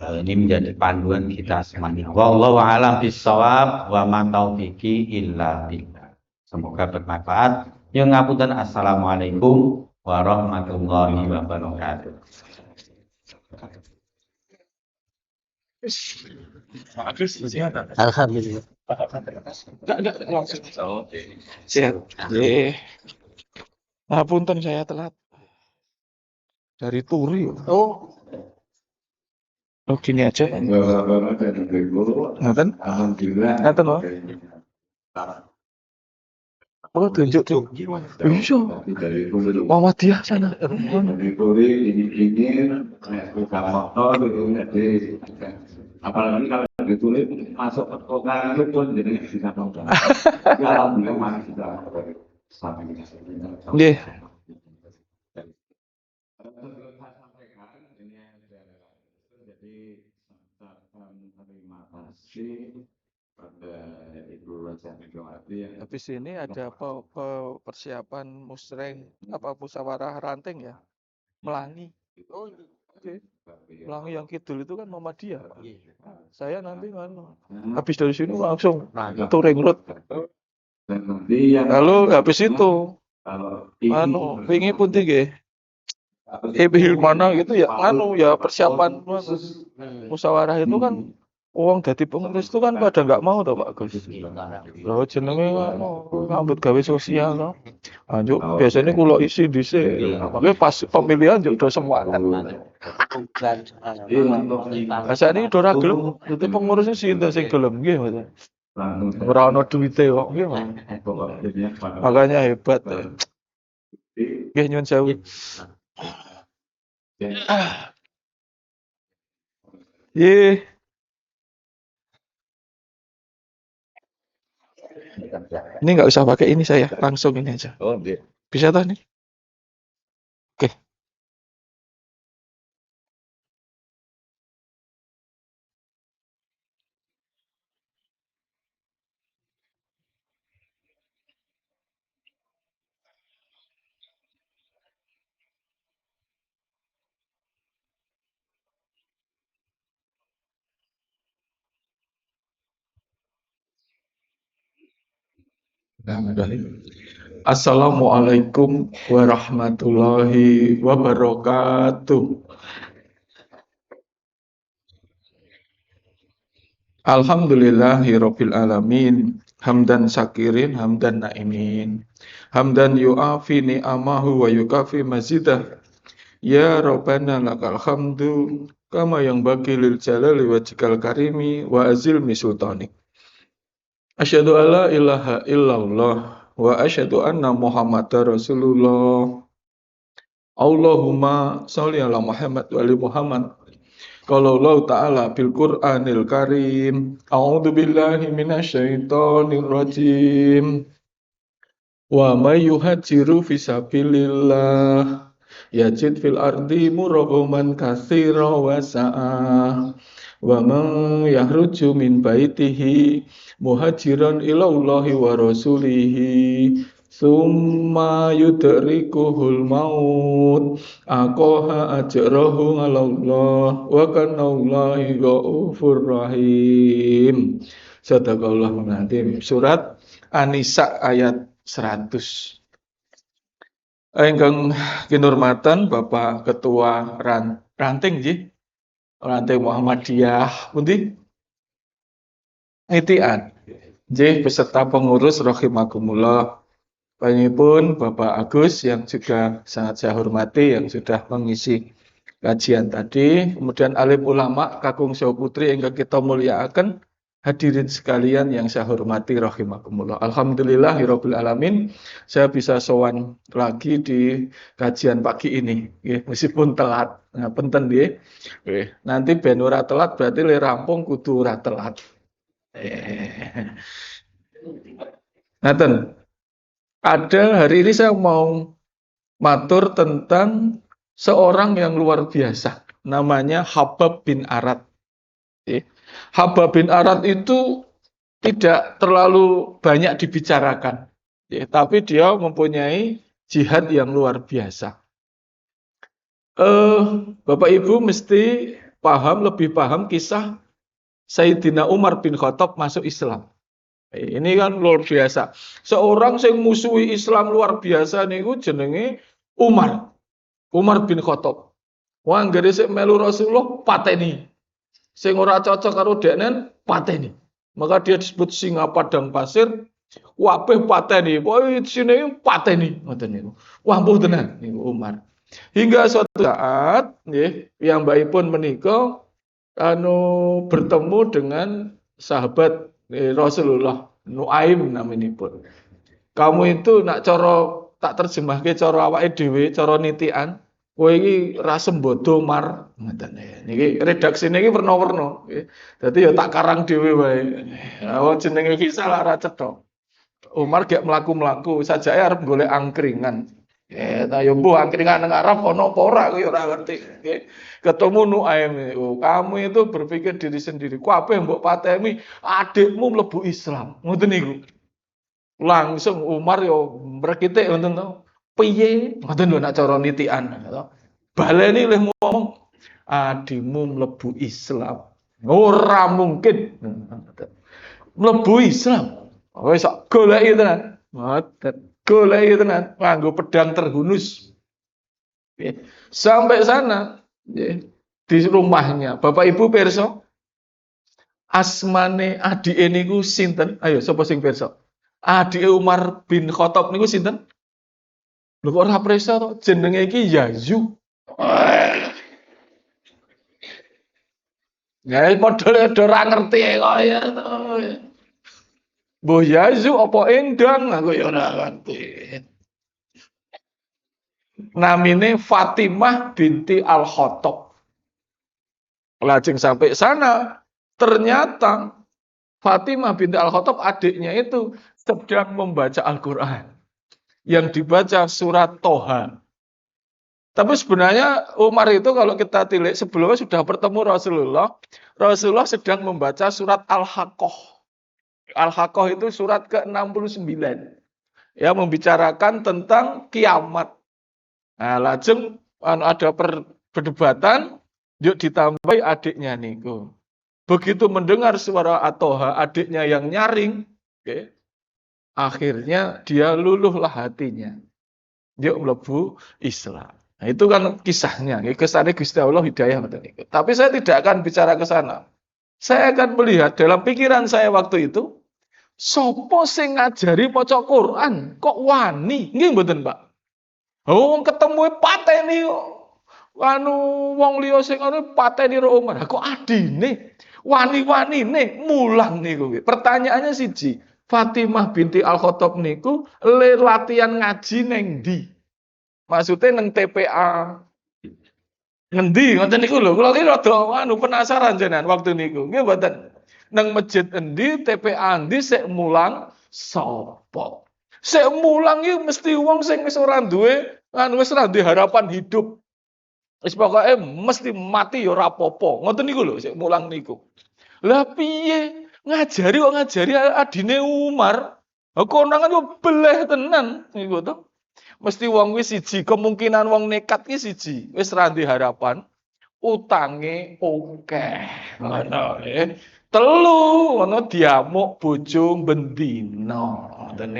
Ini menjadi panduan kita semuanya. Wallahu a'lam bishawab wa ma taufiqi illa billah. Semoga bermanfaat. Yang ngapunten, assalamualaikum warahmatullahi wabarakatuh. Alhamdulillah. Enggak, langsung. Sehat. Punten saya telat. Dari Turi. Oh, gini aja. Ngaten? Alhamdulillah. Ngaten, Pak. Oh, tunjuk tuh. Bisa. Muhammadiyah sana. Apalagi kalau ditulis masuk ke kota itu pun jadi bisa nonton. Alhamdulillah masih bisa sampai kita. Nggih. Terima kasih pada Ibu Raja Megawati yang Habis ini ada persiapan musreng musyawarah ranting ya. Melangi. Oh, oke. Melangi yang kidul itu kan Muhammadiyah, Pak. Saya nanti habis dari sini langsung touring road. dan nanti yang Lalu habis itu kalau wingi pun tinggi. Mana gitu ya, ya persiapan musyawarah itu kan uang dari pengurus itu kan pada nggak mau toh Pak Gus. Loh jenenge ngambut gawe sosial toh. Anjuk biasanya kulo isi dhisik. Makanya pas pemilihan juga semua kan. Rasane ora gelem, dadi pengurusnya sinten sing gelem nggih Mas. Ora ono duwite kok nggih Mas. Makanya hebat. Nggih nyuwun sewu. Ye. Ini nggak usah pakai ini saya, langsung ini aja. oh dia Bisa toh nih? Oke. Assalamualaikum warahmatullahi wabarakatuh. Alhamdulillahirabbil alamin. Hamdan syakirin, hamdan naimin. Hamdan yu'afi ni'amahu wa yukafi mazidah. Ya Rabbana lakal hamdu kama yang bagi lil jalali wajhikal karimi wa azil sultani. Asyhadu alla ilaha illallah wa asyhadu anna Muhammadar Rasulullah. Allahumma sholli ala Muhammad wa ali Muhammad. Qala Allah Ta'ala bil Qur'anil Karim. A'udzu billahi minasyaitonir rajim. Wa may yuhajiru fi sabilillah yajid fil ardi muraghaman katsira wa sa'a. Wa man yahruju min baitihi muhajiran ila Allahi wa rasulihi summa yudrikuhul maut aqaha ajrahu ala Allah wa kana Allahi ghafurur rahim. Sadaqallahul azim. Surat An-Nisa ayat 100. Ingkang kinurmatan Bapak Ketua Ranting nggih. Ranting Muhammadiyah pundi? Ngitian. Nggih beserta pengurus rahimakumullah. Panjenenganipun Bapak Agus yang juga sangat saya hormati yang sudah mengisi kajian tadi, kemudian alim ulama kakung Sewu Putri ingkang kita mulyakaken, hadirin sekalian yang saya hormati rahimakumullah. Alhamdulillahirabbil alamin, saya bisa sowan lagi di kajian pagi ini, nggih, meskipun telat. Ngapunten nggih. Nanti ben ora telat berarti le rampung kudu ora telat. Ngaten. Ada hari ini saya mau matur tentang seorang yang luar biasa, namanya Habab bin Arad. Habab bin Arad itu tidak terlalu banyak dibicarakan, tapi dia mempunyai jihad yang luar biasa. Bapak Ibu mesti lebih paham kisah Sayyidina Umar bin Khattab masuk Islam. Ini kan luar biasa. Seorang yang musuhi Islam luar biasa niku jenenge Umar. Umar bin Khattab. Wah, anggere sik melu Rasulullah pateni. Sing ora cocok karo deknen pateni. Maka dia disebut singa padang pasir. Kabeh pateni. Pokoke sine pateni ngoten niku. Wah, mbuh tenan niku Umar. Hingga suatu saat nggih piyambakipun menika bertemu dengan sahabat Rasulullah Nuaim naminipun. Kamu itu nak cara tak terjemahke cara awake dhewe, cara nitian, kowe iki ra sembodo Mar, ngoten niki redaksine iki werna-werna nggih. Dadi ya tak karang dhewe wae. Wong jenenge kisah lah ra cetha. Umar gek mlaku-mlaku sajake arep golek angkringan. Ta yo mbuh angkringan nang Arab ono apa ora kowe ora ngerti. Nggih. Ketemu Nuaim, kamu itu berpikir diri sendiri. Kabeh mbok pateni, adikmu mlebu Islam. Ngoten niku. Langsung Umar yo mrekitik ngoten to. Piye? Ngoten lho nek cara nitian. Baleni leh ngomong, adikmu mlebu Islam. Ora mungkin. Mlebu Islam. Wis sok goleki tenan. Ngoten. Goleki tenan nganggo pedang terhunus. Sampai sana di rumahnya. Bapak Ibu pirsa, asmane adike niku sinten? Ayo sapa sing pirsa? Adike Umar bin Khattab niku sinten? Lho kok ora pirsa to? Jenenge iki Yazid. Ya modele do ora ngerti kok ya to. Mbah Yazid apa Endang aku ya ora ngerti. Namine Fatimah binti Al-Khattab. Lajeng sampai sana, ternyata Fatimah binti Al-Khattab adiknya itu sedang membaca Al-Quran. Yang dibaca surat Toha. Tapi sebenarnya Umar itu kalau kita tilik sebelumnya sudah bertemu Rasulullah. Rasulullah sedang membaca surat Al-Haqqah. Al-Haqqah itu surat ke-69. Ya, membicarakan tentang kiamat. Nah, lajeng ada perdebatan, yuk ditambahi adiknya niku. Begitu mendengar suara At-Toha, adiknya yang nyaring, okay, akhirnya dia luluhlah hatinya. Yuk mlebu Islam. Nah, itu kan kisahnya. Kisahnya Gusti Allah hidayah. Tapi saya tidak akan bicara ke sana. Saya akan melihat dalam pikiran saya waktu itu, sopo sing ngajari maca Quran kok wani? Nggih mboten, Pak. Wong ketemu pateni wong liya sing ngono pateni ro Umar. Kok adine wani-wanine mulang niku. Pertanyaannya siji, Fatimah binti Al-Khattab niku latihan ngaji neng ndi? Maksudnya neng TPA. Ngendi ngoten niku lho. Kula iki rada penasaran jenengan waktu niku. Nggih mboten. Nang masjid endi, TPA endi sik mulang sapa? Sik mulang iki mesti wong sing wis ora duwe wis ora duwe harapan hidup. Wis pokoke mesti mati ya ora apa-apa. Ngoten niku lho sik mulang niku. Lah piye ngajari kok ngajari adine Umar? Konangan yo beleh tenan niku to. Mesti wong wis siji, kemungkinan wong nekat ki siji, wis ra duwe harapan, utange akeh. Ngono nggih. Telu ngono diamuk bojo bendina. Ngoten.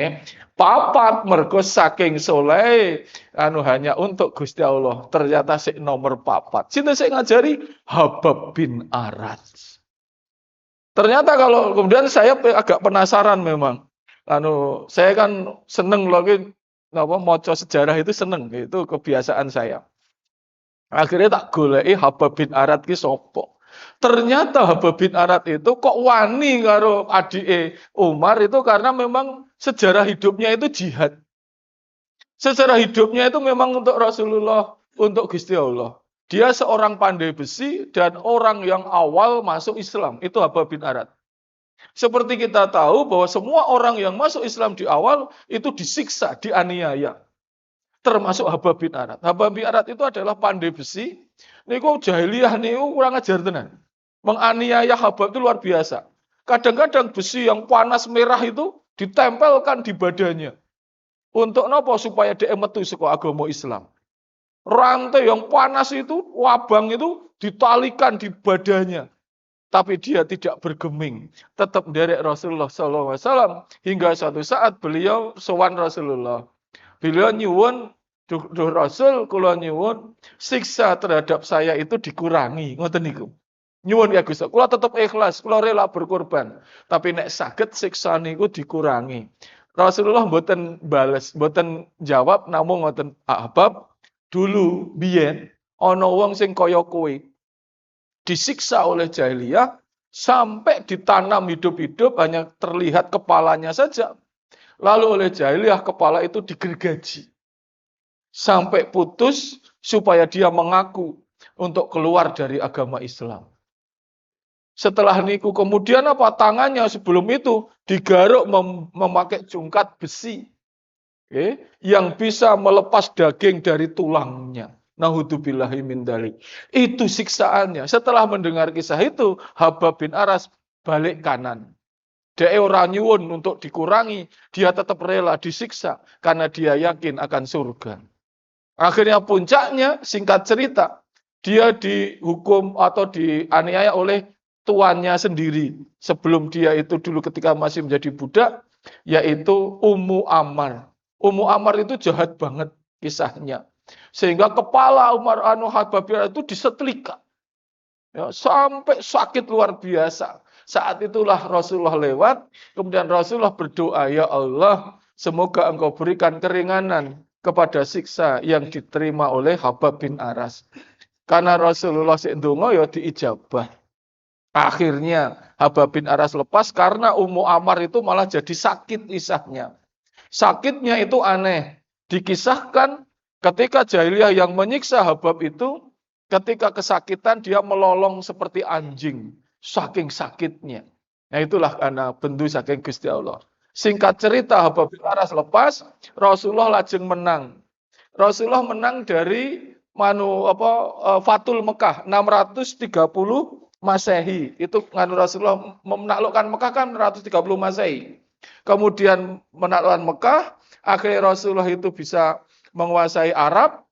Papat mergo saking saleh hanya untuk Gusti Allah. Ternyata sik nomor papat. Sinten sik ngajari? Habab bin Arat. Ternyata kalau kemudian saya agak penasaran memang. Saya kan seneng lagi maca sejarah itu seneng, itu kebiasaan saya. Akhirnya tak goleki Habab bin Arat ki sapa. Ternyata Habab bin Arat itu kok wani karo adike Umar itu karena memang sejarah hidupnya itu jihad. Sejarah hidupnya itu memang untuk Rasulullah, untuk Gusti Allah. Dia seorang pandai besi dan orang yang awal masuk Islam, itu Habab bin Arat. Seperti kita tahu bahwa semua orang yang masuk Islam di awal itu disiksa, dianiaya. Termasuk Habab bin Arat. Habab bin Arat itu adalah pandai besi. Niku jahiliyah niku kurang ajar tenan. Menganiaya Habab itu luar biasa. Kadang-kadang besi yang panas merah itu ditempelkan di badannya. Untuk napa? Supaya dia metu saka agama Islam. Rantai yang panas itu, wabang itu ditalikan di badannya. Tapi dia tidak bergeming. Tetap derek Rasulullah SAW. Hingga suatu saat beliau sowan Rasulullah. Beliau nyuwun, Duh Rasul, kula nyuwun, siksa terhadap saya itu dikurangi. Ngoten niku. Nyuwun ya Gusti, kula tetep ikhlas, kula rela berkorban. Tapi nek saged siksa niku dikurangi. Rasulullah mboten bales, mboten jawab, namung ngoten, Ahbab, dulu biyen ana wong sing kaya kowe disiksa oleh jahiliyah sampai ditanam hidup-hidup hanya terlihat kepalanya saja. Lalu oleh jahiliyah kepala itu digergaji sampai putus supaya dia mengaku untuk keluar dari agama Islam. Setelah niku kemudian apa, tangannya sebelum itu digaruk memakai jungkat besi, yang bisa melepas daging dari tulangnya. Naudzubillahi min dzalik. Itu siksaannya. Setelah mendengar kisah itu, Habab bin Aras balik kanan. Dia orang nyuwun untuk dikurangi, dia tetap rela disiksa karena dia yakin akan surga. Akhirnya puncaknya, singkat cerita, dia dihukum atau dianiaya oleh tuannya sendiri sebelum dia itu dulu ketika masih menjadi budak, yaitu Ummu Ammar. Ummu Ammar itu jahat banget kisahnya, sehingga kepala Habab itu disetrika, ya, sampai sakit luar biasa. Saat itulah Rasulullah lewat, kemudian Rasulullah berdoa, ya Allah, semoga engkau berikan keringanan kepada siksa yang diterima oleh Habab bin Aras. Karena Rasulullah sedonga ya diijabah. Akhirnya Habab bin Aras lepas karena Ummu Ammar itu malah jadi sakit isahnya. Sakitnya itu aneh. Dikisahkan ketika jahiliyah yang menyiksa Habab itu, ketika kesakitan dia melolong seperti anjing. Saking sakitnya. Nah itulah karena bendu saking Gusti Allah. Singkat cerita, Habab bin Aras lepas, Rasulullah lajeng menang. Rasulullah menang dari Fatul Mekah 630 Masehi. Itu Rasulullah menaklukkan Mekah kan 630 Masehi. Kemudian menaklukkan Mekah, akhirnya Rasulullah itu bisa menguasai Arab,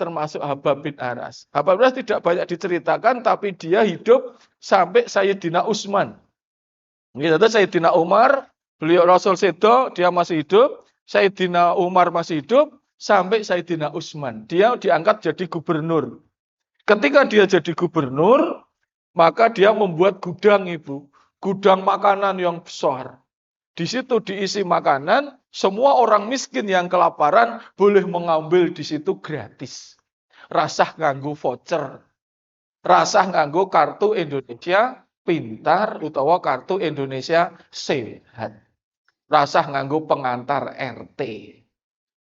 termasuk Habab bin Aras. Habab bin Aras tidak banyak diceritakan, tapi dia hidup sampai Sayyidina Utsman. Gitu, Sayyidina Umar, beliau Rasul sedo, dia masih hidup. Sayyidina Umar masih hidup, sampai Sayyidina Utsman. Dia diangkat jadi gubernur. Ketika dia jadi gubernur, maka dia membuat gudang, Ibu. Gudang makanan yang besar. Di situ diisi makanan, semua orang miskin yang kelaparan boleh mengambil di situ gratis. Rasah nganggo voucher. Rasah nganggo kartu Indonesia Pintar utawa kartu Indonesia Sehat. Rasah nganggo pengantar RT.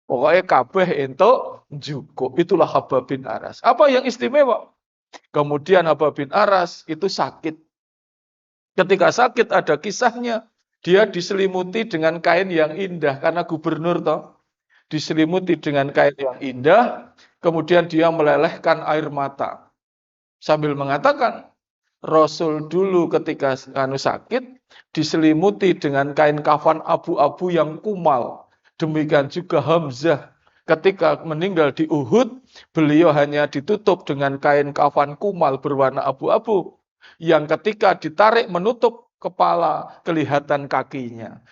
Pokoknya kabeh entuk njukuk. Itulah Habab bin Aras. Apa yang istimewa? Kemudian Habab bin Aras itu sakit. Ketika sakit ada kisahnya. Dia diselimuti dengan kain yang indah. Karena gubernur toh. Diselimuti dengan kain yang indah. Kemudian dia melelehkan air mata. Sambil mengatakan, Rasul dulu ketika sakit diselimuti dengan kain kafan abu-abu yang kumal. Demikian juga Hamzah ketika meninggal di Uhud, beliau hanya ditutup dengan kain kafan kumal berwarna abu-abu. Yang ketika ditarik menutup kepala, kelihatan kakinya.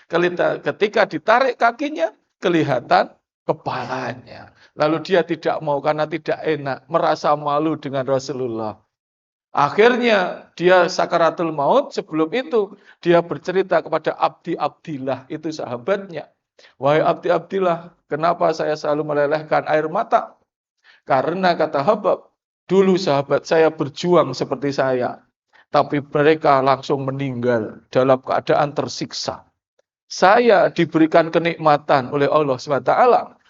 Ketika ditarik kakinya, kelihatan kepalanya. Lalu dia tidak mau karena tidak enak, merasa malu dengan Rasulullah. Akhirnya dia sakaratul maut, sebelum itu dia bercerita kepada Abdi Abdillah, itu sahabatnya. Wahai Abdi Abdillah, kenapa saya selalu melelehkan air mata? Karena kata Habab, dulu sahabat saya berjuang seperti saya, tapi mereka langsung meninggal dalam keadaan tersiksa. Saya diberikan kenikmatan oleh Allah SWT,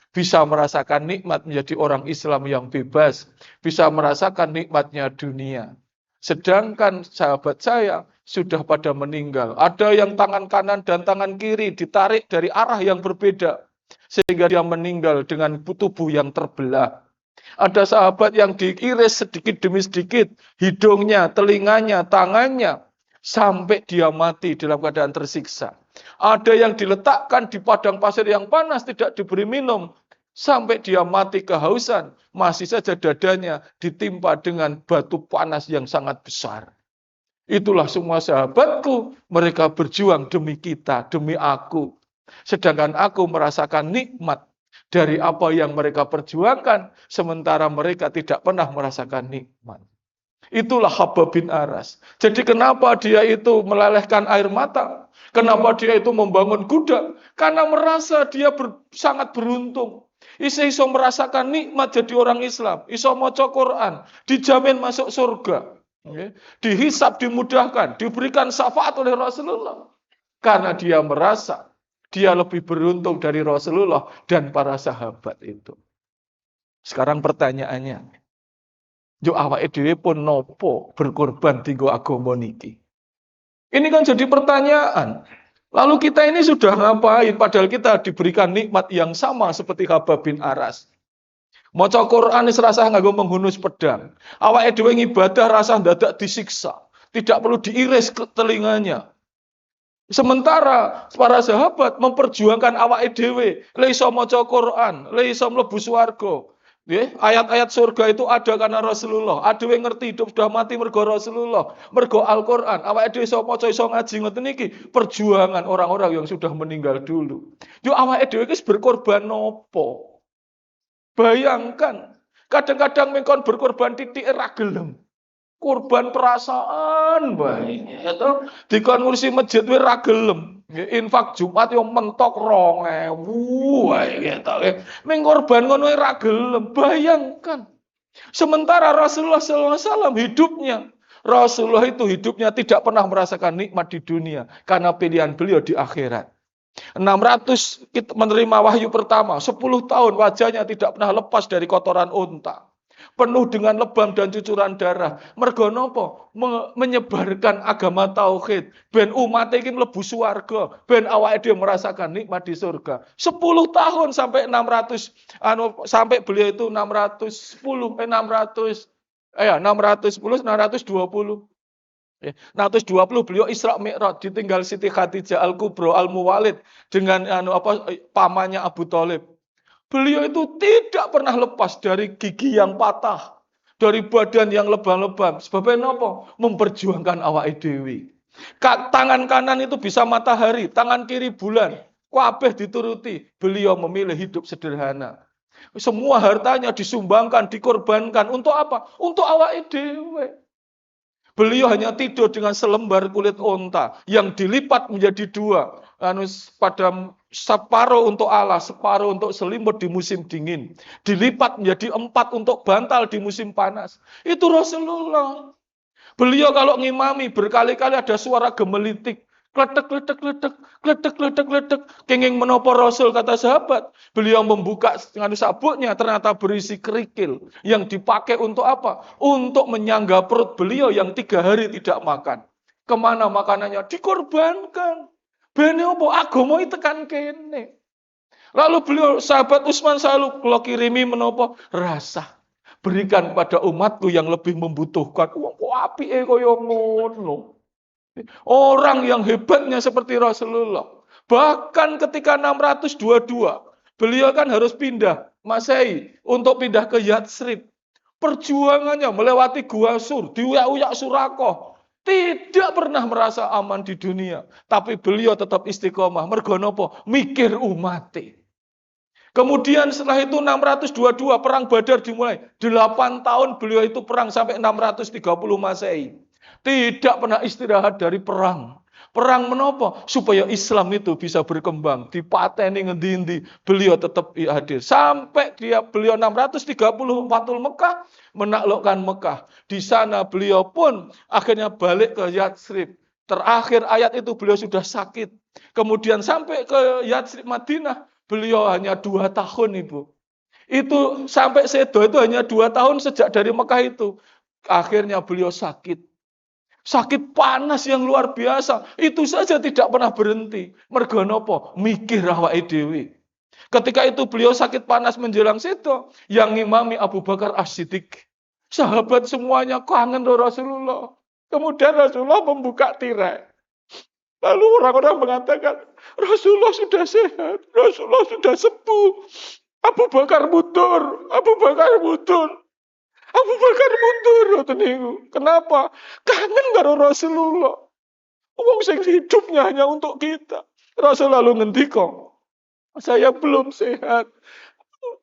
bisa merasakan nikmat menjadi orang Islam yang bebas, bisa merasakan nikmatnya dunia. Sedangkan sahabat saya sudah pada meninggal. Ada yang tangan kanan dan tangan kiri ditarik dari arah yang berbeda. Sehingga dia meninggal dengan tubuh yang terbelah. Ada sahabat yang diiris sedikit demi sedikit. Hidungnya, telinganya, tangannya. Sampai dia mati dalam keadaan tersiksa. Ada yang diletakkan di padang pasir yang panas, tidak diberi minum. Sampai dia mati kehausan, masih saja dadanya ditimpa dengan batu panas yang sangat besar. Itulah semua sahabatku, mereka berjuang demi kita, demi aku. Sedangkan aku merasakan nikmat dari apa yang mereka perjuangkan, sementara mereka tidak pernah merasakan nikmat. Itulah Habbab bin Aras. Jadi kenapa dia itu melelehkan air mata? Kenapa dia itu membangun gudang? Karena merasa dia sangat beruntung. Iso merasakan nikmat jadi orang Islam. Iso maca Quran. Dijamin masuk surga. Dihisab, dimudahkan. Diberikan syafaat oleh Rasulullah. Karena dia merasa dia lebih beruntung dari Rasulullah dan para sahabat itu. Sekarang pertanyaannya. Yo awake dhewe pun nopo berkorban tinggo agama niki. Ini kan jadi pertanyaan. Lalu kita ini sudah ngapain padahal kita diberikan nikmat yang sama seperti Habbab bin Aras. Maca Quran wis rasah nganggo menghunus pedang. Awake dhewe ngibadah rasah dadak disiksa. Tidak perlu diiris ke telinganya. Sementara para sahabat memperjuangkan awake dhewe, le iso maca Quran, le iso mlebu swarga. Ayat-ayat surga itu ada karena Rasulullah. Ada yang ngerti hidup sudah mati mergo Rasulullah, mergo Al-Quran. Awake dhewe iso maca iso ngaji ngoten niki perjuangan orang-orang yang sudah meninggal dulu. Yo awake dhewe wis berkorban nopo? Bayangkan, kadang-kadang mengkon berkorban titik ra gelem. Korban perasaan bae. Itu dikon ngurusi masjid wis ra gelem. Infak Jumat yo mentok 2.000 wae gitu. Ming korban ngono ra gelem. Bayangkan. Sementara Rasulullah SAW hidupnya, Rasulullah itu hidupnya tidak pernah merasakan nikmat di dunia karena pilihan beliau di akhirat. 600 kita menerima wahyu pertama, 10 tahun wajahnya tidak pernah lepas dari kotoran unta. Penuh dengan lebam dan cucuran darah. Mergo napa? Menyebarkan agama tauhid. Ben umat iki mlebu swarga, ben awake dhewe merasakan nikmat di surga. 10 tahun sampai 600 sampai beliau itu 610 610 620 620 beliau Isra Mi'raj ditinggal Siti Khadijah Al-Kubra Al-Muwalid dengan pamannya Abu Thalib. Beliau itu tidak pernah lepas dari gigi yang patah, dari badan yang lebam-lebam. Sebabnya apa? Memperjuangkan awake dhewe. Tangan kanan itu bisa matahari, tangan kiri bulan. Kabeh dituruti. Beliau memilih hidup sederhana. Semua hartanya disumbangkan, dikorbankan untuk apa? Untuk awake dhewe. Beliau hanya tidur dengan selembar kulit onta yang dilipat menjadi 2. Pada separuh untuk alas, separuh untuk selimut di musim dingin. Dilipat menjadi 4 untuk bantal di musim panas. Itu Rasulullah. Beliau kalau ngimami berkali-kali ada suara gemelitik. Kletek, kletek, kletek, kletek, kletek, kletek. Kenging menopo Rasul, kata sahabat. Beliau membuka sabuknya, ternyata berisi kerikil. Yang dipakai untuk apa? Untuk menyangga perut beliau yang 3 hari tidak makan. Kemana makanannya? Dikorbankan. Bene opo? Agama tekan kene. Lalu beliau, sahabat Utsman selalu kalau kirimi menopo? Rasa. Berikan pada umatku yang lebih membutuhkan. Kok apike kaya ngono. Orang yang hebatnya seperti Rasulullah. Bahkan ketika 622, beliau kan harus pindah Masehi untuk pindah ke Yatsrib. Perjuangannya melewati Gua Sur, diuyak-uyak Surakoh. Tidak pernah merasa aman di dunia. Tapi beliau tetap istiqomah. Mergo napa? Mikir umate. Kemudian setelah itu 622 perang Badar dimulai. 8 tahun beliau itu perang sampai 630 Masehi. Tidak pernah istirahat dari perang. Perang menapa? Supaya Islam itu bisa berkembang. Dipateni ngendi-endi, beliau tetap hadir. Sampai beliau 630 Fathul Mekah, menaklukkan Mekah. Di sana beliau pun akhirnya balik ke Yatsrib. Terakhir ayat itu beliau sudah sakit. Kemudian sampai ke Yatsrib Madinah, beliau hanya 2 tahun, Ibu. Itu sampai sedo itu hanya 2 tahun sejak dari Mekah itu. Akhirnya beliau sakit. Sakit panas yang luar biasa. Itu saja tidak pernah berhenti. Mergo napa? Mikir awake dhewe. Ketika itu beliau sakit panas menjelang sedo, yang ngimami Abu Bakar As-Siddiq. Sahabat semuanya kangen Rasulullah. Kemudian Rasulullah membuka tirai. Lalu orang-orang mengatakan, Rasulullah sudah sehat, Rasulullah sudah sembuh. Abu Bakar mundur, Abu Bakar mundur. Abu Bakar mundur ngoten niku. Kenapa? Kangen karo Rasulullah. Wong sing hidupnya hanya untuk kita. Rasul lalu ngendika, saya belum sehat.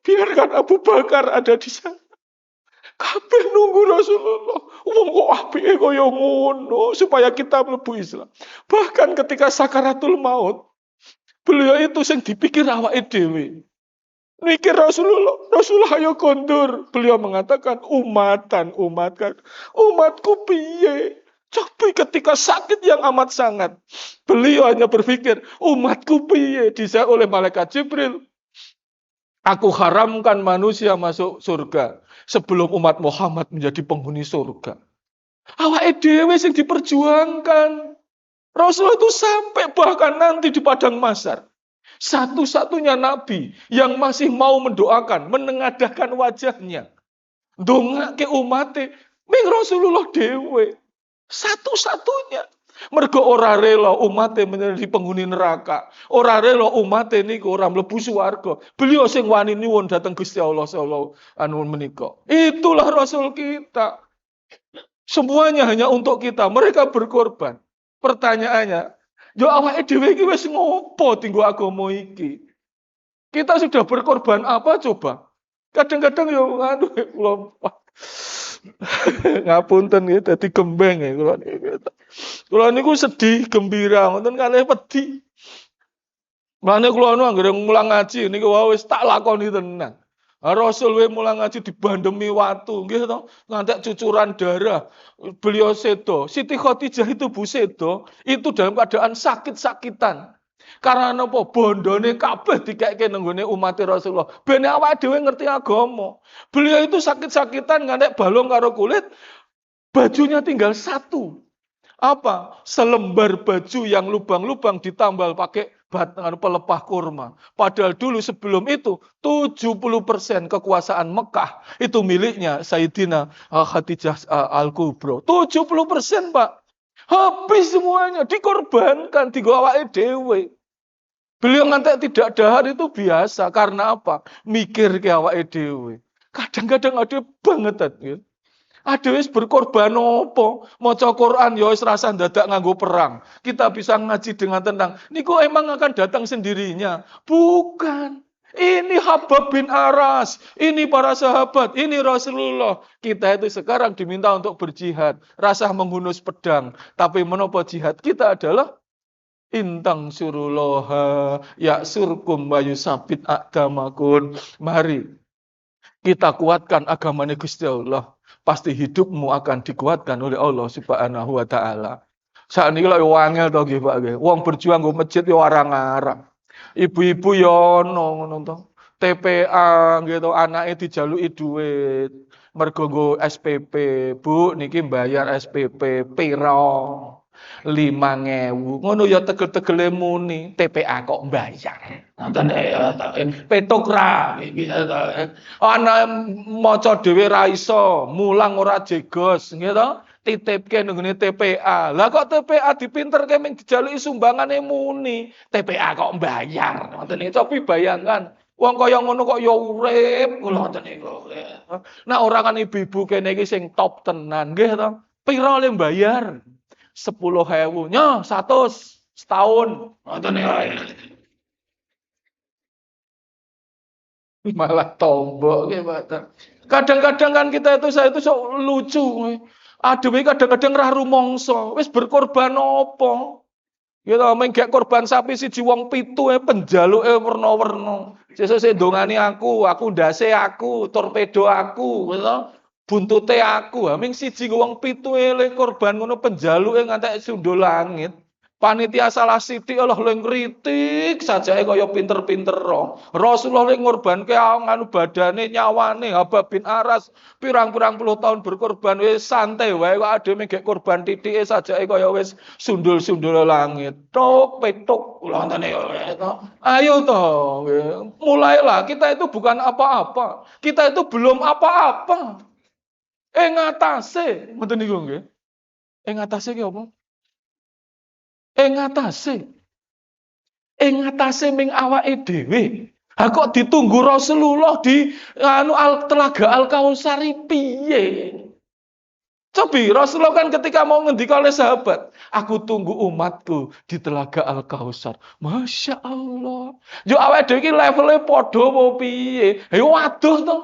Biarkan Abu Bakar ada di sana. Kabeh nunggu Rasulullah. Wong kok apike kaya ngono supaya kita mlebu Islam. Bahkan ketika sakaratul maut, beliau itu sing dipikir awake dhewe. Mikir Rasulullah ayo kondur. Beliau mengatakan umatkan. Umatku piye? Tapi ketika sakit yang amat sangat, beliau hanya berpikir, umatku piye? Dijawab oleh malaikat Jibril, aku haramkan manusia masuk surga sebelum umat Muhammad menjadi penghuni surga. Awake dhewe sing diperjuangkan. Rasulullah itu sampai bahkan nanti di padang mahsyar, satu-satunya nabi yang masih mau mendoakan, menengadahkan wajahnya, ndongake umate, ming Rasulullah dhewe. Satu-satunya. Mergo ora rela umate menjadi penghuni neraka. Ora rela umate niku ora mlebu swarga. Beliau sing wani nyuwun dhateng Gusti Allah sallallahu alaihi menika. Itulah Rasul kita. Semuanya hanya untuk kita. Mereka berkorban. Pertanyaannya, yo awake dhewe iki wis ngopo tinggo agama iki? Kita sudah berkorban apa coba? Kadang-kadang yo kula ngapunten nggih dadi gembeng ya kula niku. Kula niku sedih, gembira, ngoten kalih wedi. Mane kula nu anggere mulang ngaji niku wae wis tak lakoni tenan. Rasul we mulang ngaji dibandemi watu nggih to, ngantek cucuran darah. Beliau sedo. Siti Khadijah itu Bu sedo, itu dalam keadaan sakit-sakitan. Karena napa bondone kabeh dikeke nang gone umat Rasulullah. Ben awake dhewe ngerti agama. Beliau itu sakit-sakitan ngantek balung karo kulit, bajunya tinggal satu. Apa? Selembar baju yang lubang-lubang ditambal pakai pelepah kurma. Padahal dulu sebelum itu 70% kekuasaan Mekah itu miliknya Sayyidina Khadijah Al-Kubra. 70%, Pak. Habis semuanya dikorbankan digo awake dhewe. Beliau ngantek tidak dahar itu biasa. Karena apa? Mikir ke awake dhewe. Kadang-kadang ada banget gitu. Ada wis berkorban opo, maca Quran ya wis rasa dadak nganggo perang. Kita bisa ngaji dengan tenang. Niku emang akan datang sendirinya. Bukan. Ini Habab bin Aras, ini para sahabat, ini Rasulullah. Kita itu sekarang diminta untuk berjihad, rasa menghunus pedang. Tapi menapa jihad kita adalah intang suruloha ya surkum wa yusabit agamakum. Mari kita kuatkan agamanya Gusti Allah. Pasti hidupmu akan dikuatkan oleh Allah Subhanahu wa taala. Sakniki lak wangel to nggih Pak nggih. Wong berjuang nggo masjid yo arang-arang. Ibu-ibu yo ngono to. TPA nggih to, anake dijaluki duit. Mergo nggo SPP. Bu niki bayar SPP piro? 5.000. Ngono ya tegel-tegele muni, TPA kok mbayar. Ngoten petuk ra iki. Ana maca dhewe ra iso, mulang ora jegos, nggih to? Titipke nggone TPA. Lah kok TPA dipinterke ming dijaluki sumbangane muni, TPA kok mbayar. Ngoten iki cobi bayangkan. Wong kaya ngono kok ya urip kula ngoten niku. Nah, ora kan ibu-ibu kene iki sing top tenan, nggih to? Pira le mbayar? 10.000 nya 100 setahun. Malah tombok. Kadang-kadang kan kita itu saya itu sok lucu. Aduh, kadang-kadang ra rumangsa. Wis berkorban apa? Ya to, menggek korban sapi siji wong 7 penjaluke werna-werna. Sesuk sing ndongani aku ndase aku, torpedo aku, gitu. Buntute aku, ming siji wong 7 eling korban ngono penjaluke ngantek sundul langit. Panitia salah sithik Allah leng kritik sajake kaya pinter-pinter ro. Rasulullah leng ngorbanke nganu badane nyawane Habab bin Aras pirang-pirang puluh tahun berkorban wis santai wae kok ade mengke korban titike sajake kaya wis sundul-sundul langit. Tok petuk kula ngontene ayo to. Mulailah, kita itu bukan apa-apa. Kita itu belum apa-apa. Ngatase, ngoten niku nggih. Ngatase ki apa? Ngatase ming awake dhewe. Kok ditunggu Rasulullah di Telaga Al-Kausari piye? Cobi Rasulullah kan ketika mau ngendika oleh sahabat, aku tunggu umatku di Telaga Al-Kausar. Masya Allah. Yo awake dhewe iki levelnya padha apa piye? Yo waduh to.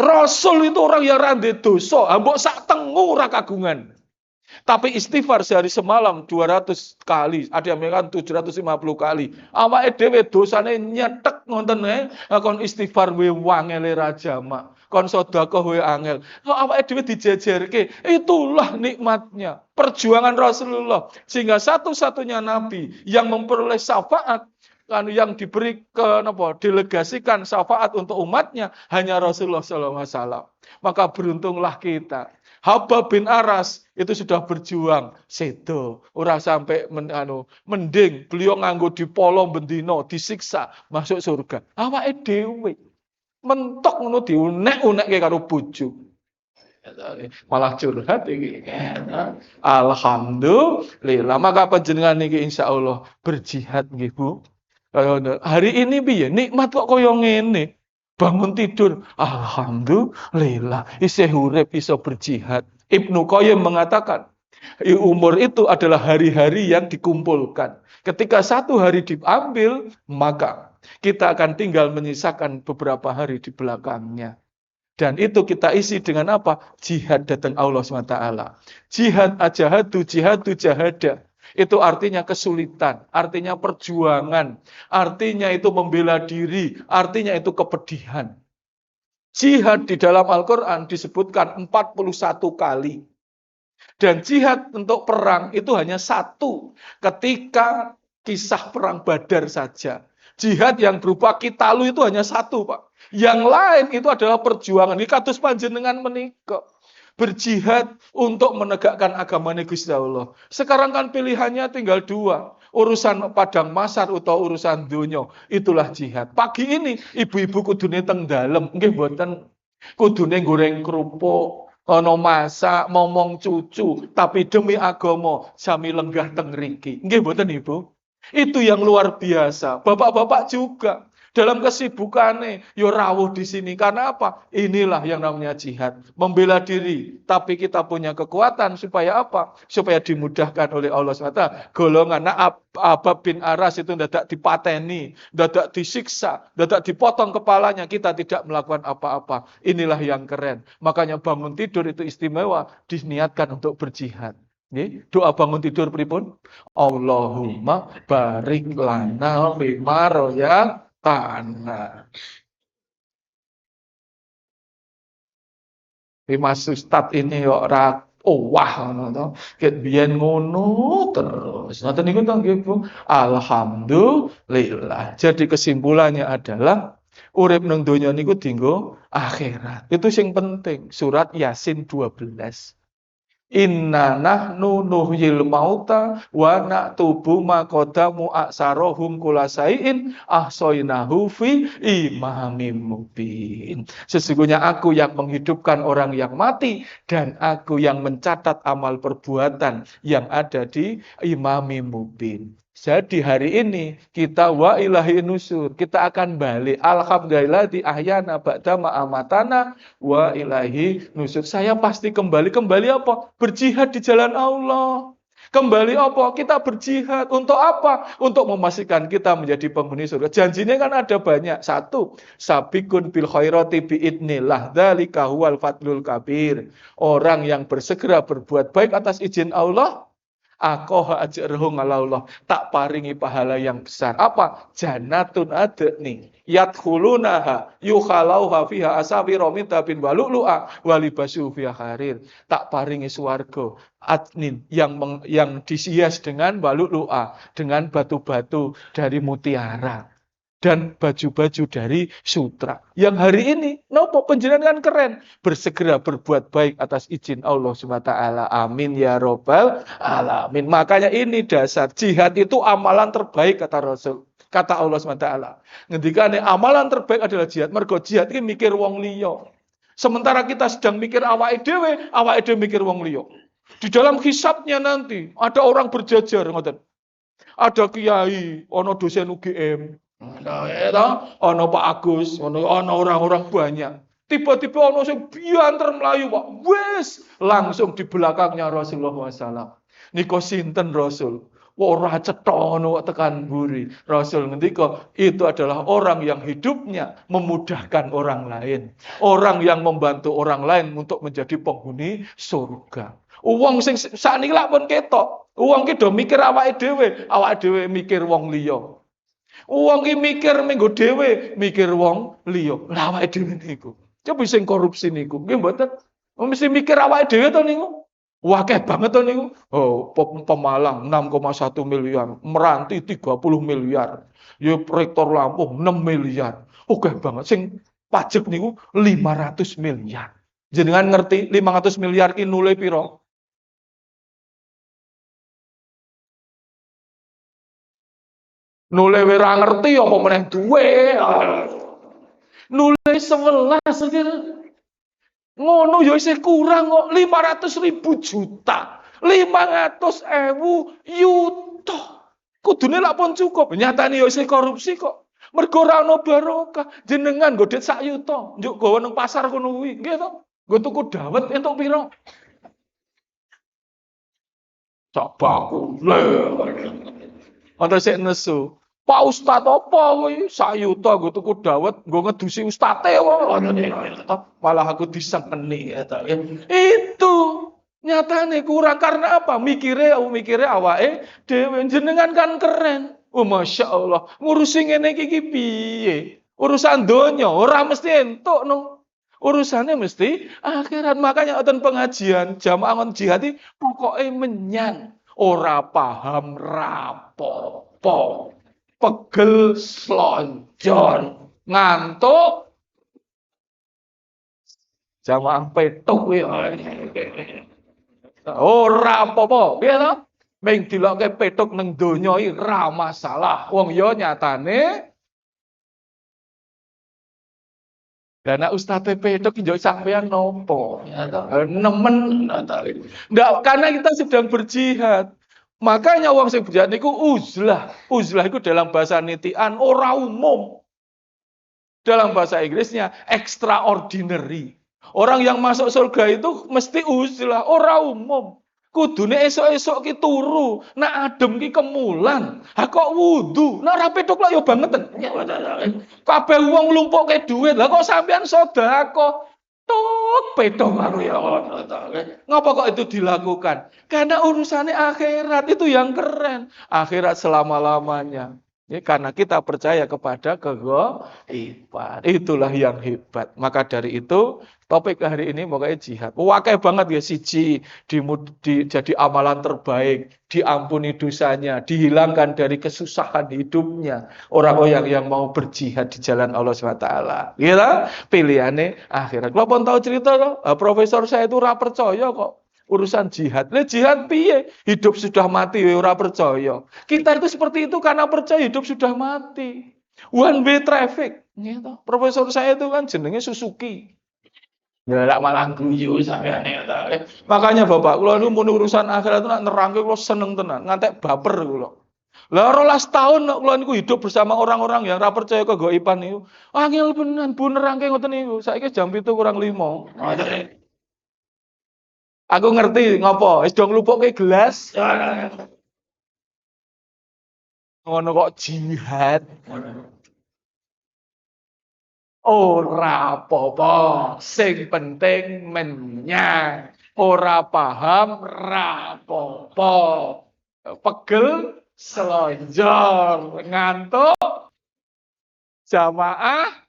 Rasul itu orang yang rande dosa, mbok sak tengu ora kagungan. Tapi istighfar sehari semalam 200 kali, ada yang mengatakan 750 kali. Awake dhewe dosane nyetek ngonten kon istighfar we wangele raja mak. Kon sedekah we angel. Kok awake dhewe dijejerke, itulah nikmatnya perjuangan Rasulullah sehingga satu-satunya nabi yang memperoleh syafaat kan yang diberi delegasikan syafaat untuk umatnya hanya Rasulullah SAW. Maka beruntunglah kita. Habab bin Aras itu sudah berjuang sedo, ora sampai mending beliau nganggo dipolo bendino, disiksa masuk surga. Awake dhewe mentok ngono diunek-unekke karo bojo. Malah curhat iki. Alhamdulillah, maka panjenengan niki insyaallah berjihad nggih Bu. Hari ini piye? Nikmat kok kaya ngene. Bangun tidur, alhamdulillah, isih urip, iso berjihad. Ibnu Qayyim mengatakan, umur itu adalah hari-hari yang dikumpulkan. Ketika satu hari diambil, maka kita akan tinggal menyisakan beberapa hari di belakangnya. Dan itu kita isi dengan apa? Jihad datang Allah SWT. Jihad ajahadu, jihadu jahada. Itu artinya kesulitan, artinya perjuangan, artinya itu membela diri, artinya itu kepedihan. Jihad di dalam Al-Quran disebutkan 41 kali. Dan jihad untuk perang itu hanya satu, ketika kisah perang Badar saja. Jihad yang berupa qitalu itu hanya satu, Pak. Yang lain itu adalah perjuangan. Ini kados panjenengan menika. Berjihad untuk menegakkan agama Gusti Allah. Sekarang kan pilihannya tinggal dua. Urusan padang masar atau urusan dunia. Itulah jihad. Pagi ini ibu-ibu kudune teng dalem. Nggih mboten kudune goreng kerupuk, ono masak, momong cucu, tapi demi agama sami lenggah teng mriki. Nggih mboten Ibu? Itu yang luar biasa. Bapak-bapak juga dalam kesibukannya, yo rawuh di sini. Karena apa? Inilah yang namanya jihad. Membela diri. Tapi kita punya kekuatan supaya apa? Supaya dimudahkan oleh Allah SWT. Golongan Habab bin Aras itu dadak dipateni, dadak disiksa, dadak dipotong kepalanya. Kita tidak melakukan apa-apa. Inilah yang keren. Makanya bangun tidur itu istimewa. Diniatkan untuk berjihad. Doa bangun tidur pripun? Allahumma barik lana fima tanah. Mas Ustad ini ora ngono to. Ket biyen ngono terus. Ngoten niku to nggih Bu. Alhamdulillah. Jadi kesimpulannya adalah urip nang donya niku dienggo akhirat. Itu sing penting. Surat Yasin 12. Inna nahnu nuhyil mauta wa naktubu ma qadamu aksarohum kulasaiin ahsoinahu fi imamin mubin. Sesungguhnya aku yang menghidupkan orang yang mati dan aku yang mencatat amal perbuatan yang ada di imamin mubin. Jadi hari ini kita wa ilahi nusur, kita akan balik. Alhamdulillah di ahyana ba'da ma'amatana wa ilahi nusur. Saya pasti kembali apa? Berjihad di jalan Allah. Kembali apa? Kita berjihad. Untuk apa? Untuk memastikan kita menjadi penghuni surga. Janjinya kan ada banyak. Satu, sabikun bil khairati biidnillah. Dzalika huwal fadlul kabir. Orang yang bersegera berbuat baik atas izin Allah, akoha ajruhu ngalallah, tak paringi pahala yang besar. Apa? Jannatun adni yadkhulunaha yukhalauha fiha asawira min tabin walu'lu'a walibasu fiha harir. Tak paringi swarga adnin yang disias dengan walu'lu'a, dengan batu-batu dari mutiara dan baju-baju dari sutra. Yang hari ini, nopo panjenengan kan keren. Bersegera berbuat baik atas izin Allah SWT. Amin ya robbal alamin. Makanya ini dasar. Jihad itu amalan terbaik, kata Rasul. Kata Allah SWT. Ngendikane amalan terbaik adalah jihad. Mergo jihad ini mikir wong liya. Sementara kita sedang mikir awake dhewe mikir wong liya. Di dalam hisabnya nanti, ada orang berjajar. Ada kiai, ono dosen UGM. Nah, ono Pak Agus, ono orang-orang banyak. Tiba-tiba ono sing bianter melayu, Pak. Wes, langsung di belakangnya Rasulullah SAW. Niko sinten Rasul? Ora cetha ono tekan buri. Rasul ngendika, itu adalah orang yang hidupnya memudahkan orang lain. Orang yang membantu orang lain untuk menjadi penghuni surga. Wong sing sakniki lak pun ketok. Wong ki do mikir awake dhewe mikir wong liya. Wong ki mikir menggo dhewe, mikir wong liya. Lah awake dhewe niku. Coba sing korupsi niku, nggih mboten. Mesti mikir awake dhewe to niku. Wakeh banget to niku. Oh, Pemalang 6,1 miliar, Meranti 30 miliar. Ya Rektor Lampung 6 miliar. Oke banget sing pajak niku 500 miliar. Jenengan ngerti 500 miliar ki nule pira? Nule ora ngerti apa meneh duwe. Nule 11 kira. Ngono ya isih kurang kok 500.000 juta. 500.000 yuta. Kudune lak pun cukup. Nyatane ya isih korupsi kok. Mergo ora ono barokah. Jenengan nggo dhuwit sak yuta, njuk gawa nang pasar kono kuwi, nggih to? Nggo tuku dawet entuk pira? Sak bakule. Ana sik nesu. Pak Ustad apa kuwi? Sak yuta nggo tuku dawet, nggo ngedusi ustate malah aku disengeni eta. Itu nyatane kurang karena apa? Mikire awake dhewe jenengan kan keren. Oh Masya Allah, ngurusi ngene iki piye? Urusan donya ora mesti entuk no. Urusannya mesti akhirat. Makanya wonten pengajian jamaah ngon jihad iki pokoke menyang, ora paham rapopo. Pegel slonjon ngantuk jamaah petuk kuwi ora apa-apa piye to ming dilokke petuk ning donya iki ra masalah wong ya nyatane dana ustadz petuk njok sampean nopo nemen ndak karena kita sedang berjihad. Makanya wong sing berjihad niku uzlah. Uzlah itu dalam bahasa nitian ora umum. Dalam bahasa Inggrisnya extraordinary. Orang yang masuk surga itu mesti uzlah, ora umum. Kudune esok-esok ki turu, nak adem ki kemulan. Ha kok wudu, nak ora petuk lak yo bangeten. Kabeh wong lumpukke dhuwit, lah kok sampean sedekah. Tok petung aku ya Allah. Ngapa kok itu dilakukan? Karena urusannya akhirat itu yang keren. Akhirat selama-lamanya. Ya, karena kita percaya kepada keghaiban. Itulah yang hebat. Maka dari itu topik hari ini pokoknya jihad. Wakai banget ya siji jadi amalan terbaik, diampuni dosanya, dihilangkan dari kesusahan hidupnya. Orang-orang yang mau berjihad di jalan Allah SWT. Gitu? Pilihannya akhirat. Kalau pun tahu cerita loh, profesor saya itu ora percaya kok. Urusan jihad. Lah jihad piye? Hidup sudah mati ora percaya. Kita itu seperti itu karena percaya hidup sudah mati. One way traffic. Gitu. Profesor saya itu kan jenenge Suzuki. Ya lak malah guyu sampeyan ta. Makanya Bapak kula niku mun urusan akhirat nak nerangke kula seneng tenan, ngantek baper kula. Lah 12 tahun kula niku hidup bersama orang-orang yang ora percaya kegaiban niku. Angel benan bu nerangke ngoten niku. Saiki jam 7:45. Aku ngerti ngopo, wis do nglupukke gelas. Ngono kok jihad. Ora apa-apa, sing penting menyang. Ora paham rapopo. Pegel selonjor, ngantuk jamaah.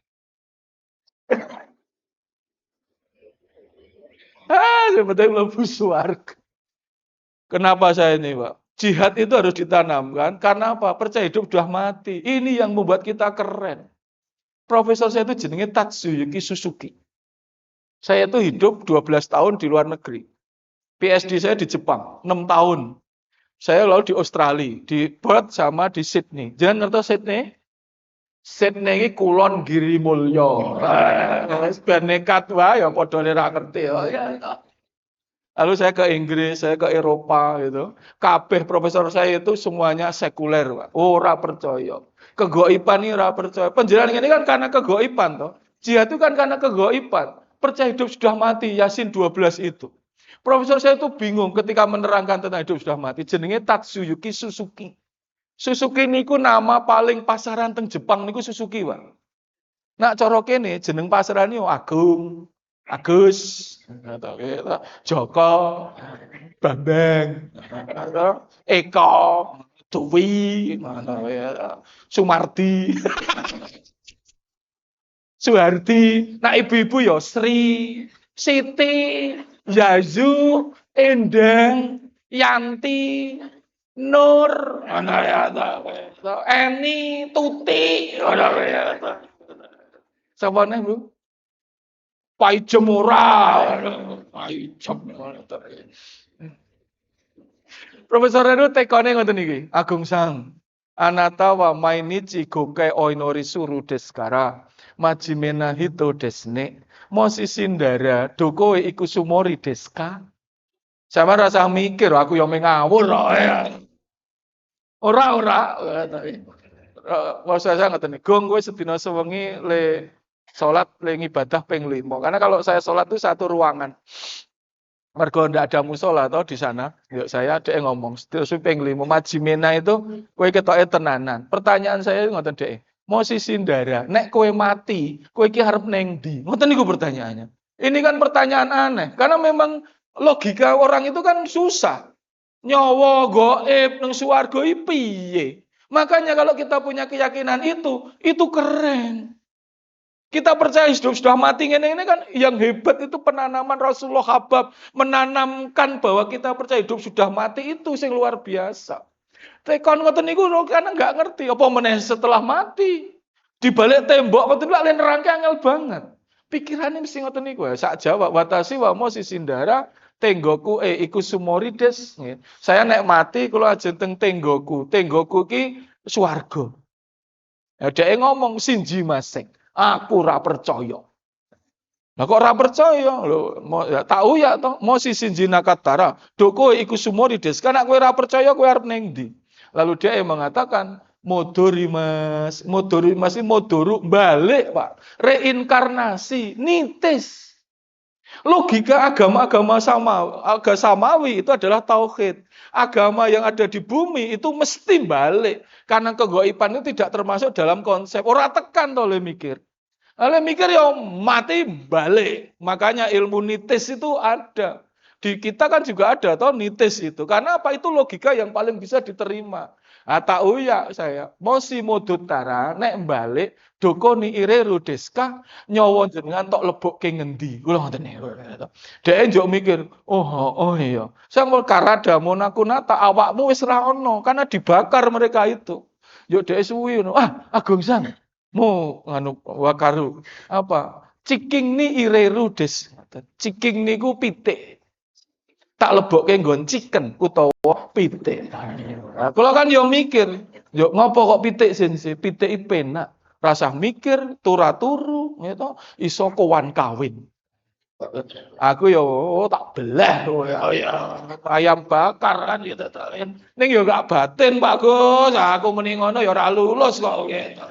Sebenarnya mlebu swarga. Kenapa saya ini, Pak? Jihad itu harus ditanamkan karena apa? Percaya hidup sudah mati. Ini yang membuat kita keren. Profesor saya itu jenenge Tatsuyuki Suzuki. Saya itu hidup 12 tahun di luar negeri. PhD saya di Jepang, 6 tahun. Saya lalu di Australia, di Perth sama di Sydney. Jangan ngerti Sydney? Sydney ini kulon Giri Mulyo. Ben nekat wae ya padha ora ngerti ya. Lalu saya ke Inggris, saya ke Eropa gitu. Kabeh profesor saya itu semuanya sekuler, Pak. Ora percaya. Kegoiban ini ora percaya. Penjelasan ini kan karena kegoiban toh. Jihad itu kan karena kegoiban. Percaya hidup sudah mati, Yasin 12 itu. Profesor saya itu bingung ketika menerangkan tentang hidup sudah mati. Jenenge Tatsuyuki Suzuki. Suzuki niku nama paling pasaran teng Jepang niku Suzuki, Pak. Nak cara kene jeneng pasaran yo Agung, Agus, atau gitu, Joko, Bambang, atau Eko, Dewi, mana ya, Sumardi, Suhardi. Nah ibu-ibu yo Sri, Siti, Yazu, Endang, Yanti, Nur, mana ya, Eni, Tuti, mana ya, siapa nih bu? Paijem ora. Paijem. Profesor itu tekone ngoten iki. Agung Sang. Anata wa mainichi gokai oinori suru deskara. Majimena hito desne. Mosi sindara doko iku sumori deska. Sama rasa mikir aku yang ngawur ora. Maksud saya ngoten iki. Gong kowe sedina sewengi le sholat ibadah ping 5. Karena kalau saya sholat itu satu ruangan. Mergo ndak ada musola toh di sana. Yuk saya ada yang ngomong, terus ping 5 majimena itu kowe ketoke tenanan. Pertanyaan saya ngoten Dek. Mosi sindara, nek kowe mati, kowe iki arep ning ndi? Ngoten niku pertanyaannya. Ini kan pertanyaan aneh karena memang logika orang itu kan susah. Nyawa gaib nang swarga iki piye? Makanya kalau kita punya keyakinan itu keren. Kita percaya hidup sudah mati ini kan yang hebat itu penanaman Rasulullah Habab menanamkan bahwa kita percaya hidup sudah mati itu yang luar biasa. Tekon ngoten niku karena nggak ngerti apa meneh setelah mati. Di balik tembok ngoten lak nerangke angel banget. Pikirane mesti ngoten niku sak jawab watasi wa mo sisindara tenggoku iku sumorides. Saya nek mati kula ajeng teng tenggoku. Tenggoku ki swarga. Ya dhek ngomong sinji masing. Aku ora percaya. Lah kok ora percaya? Lho, ya tahu ya toh, mau sinjina katara. Doko iku sumori des. Karena kowe ora percaya kowe arep ning ndi? Lalu dia mengatakan modori mas ini modoru balik, Pak. Reinkarnasi, nitis. Logika agama-agama samawi itu adalah tauhid. Agama yang ada di bumi itu mesti balik. Karena kegoiban itu tidak termasuk dalam konsep. Orang tekan oleh mikir. Oleh mikir ya mati balik. Makanya ilmu nitis itu ada. Di kita kan juga ada toh nitis itu. Karena apa? Itu logika yang paling bisa diterima. Tahu ya saya, mosi modutara nek balik dokoni ire rudeska nyawa jenengan tok lebokke ngendi. Kula ngoten niku. Dhek njuk mikir, oh iya. Sang karada monakunata awakmu wis ra ono karena dibakar mereka itu. Yo dhek suwi ngono. Agung Sang. Mu nganu wakaru apa? Ciking ni ire rudes. Ciking niku pitik. Tak lebokke nggon chicken utawa pitik. Nah, kula kan yo mikir, yo ngopo kok pitik sense? Pitik penak. Rasah mikir, turu gitu, iso kawan kawin. Aku yo tak belah ayam bakar kan gitu. Ning yo gak batin Pak Gus, aku muni ngono yo ora lulus kok gitu.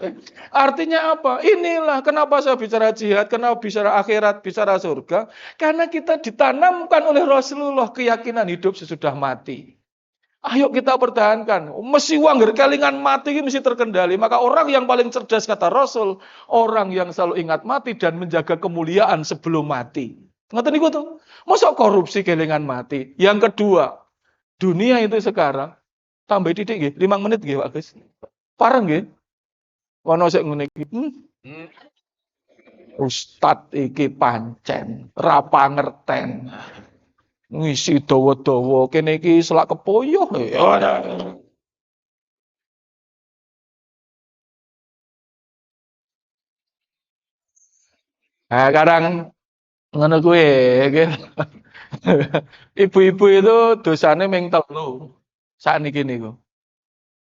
Artinya apa? Inilah kenapa saya bicara jihad, kenapa bicara akhirat, bicara surga. Karena kita ditanamkan oleh Rasulullah keyakinan hidup sesudah mati. Ayo kita pertahankan. Mesti uang kelingan mati ini mesti terkendali. Maka orang yang paling cerdas kata Rasul, orang yang selalu ingat mati dan menjaga kemuliaan sebelum mati. Ngerti niku tuh. Masa korupsi kelingan mati. Yang kedua, dunia itu sekarang tambah titik nggih, 5 menit nggih Pak Gus. Pareng nggih. Ono sik ngene iki. Ustad iki pancen ra pangerten. Ngisi dawa-dawa kene iki selak kepoyo ya. Nah, kadang ngono kuwi gitu. Ibu-ibu itu dosane ming 3 sakniki niku.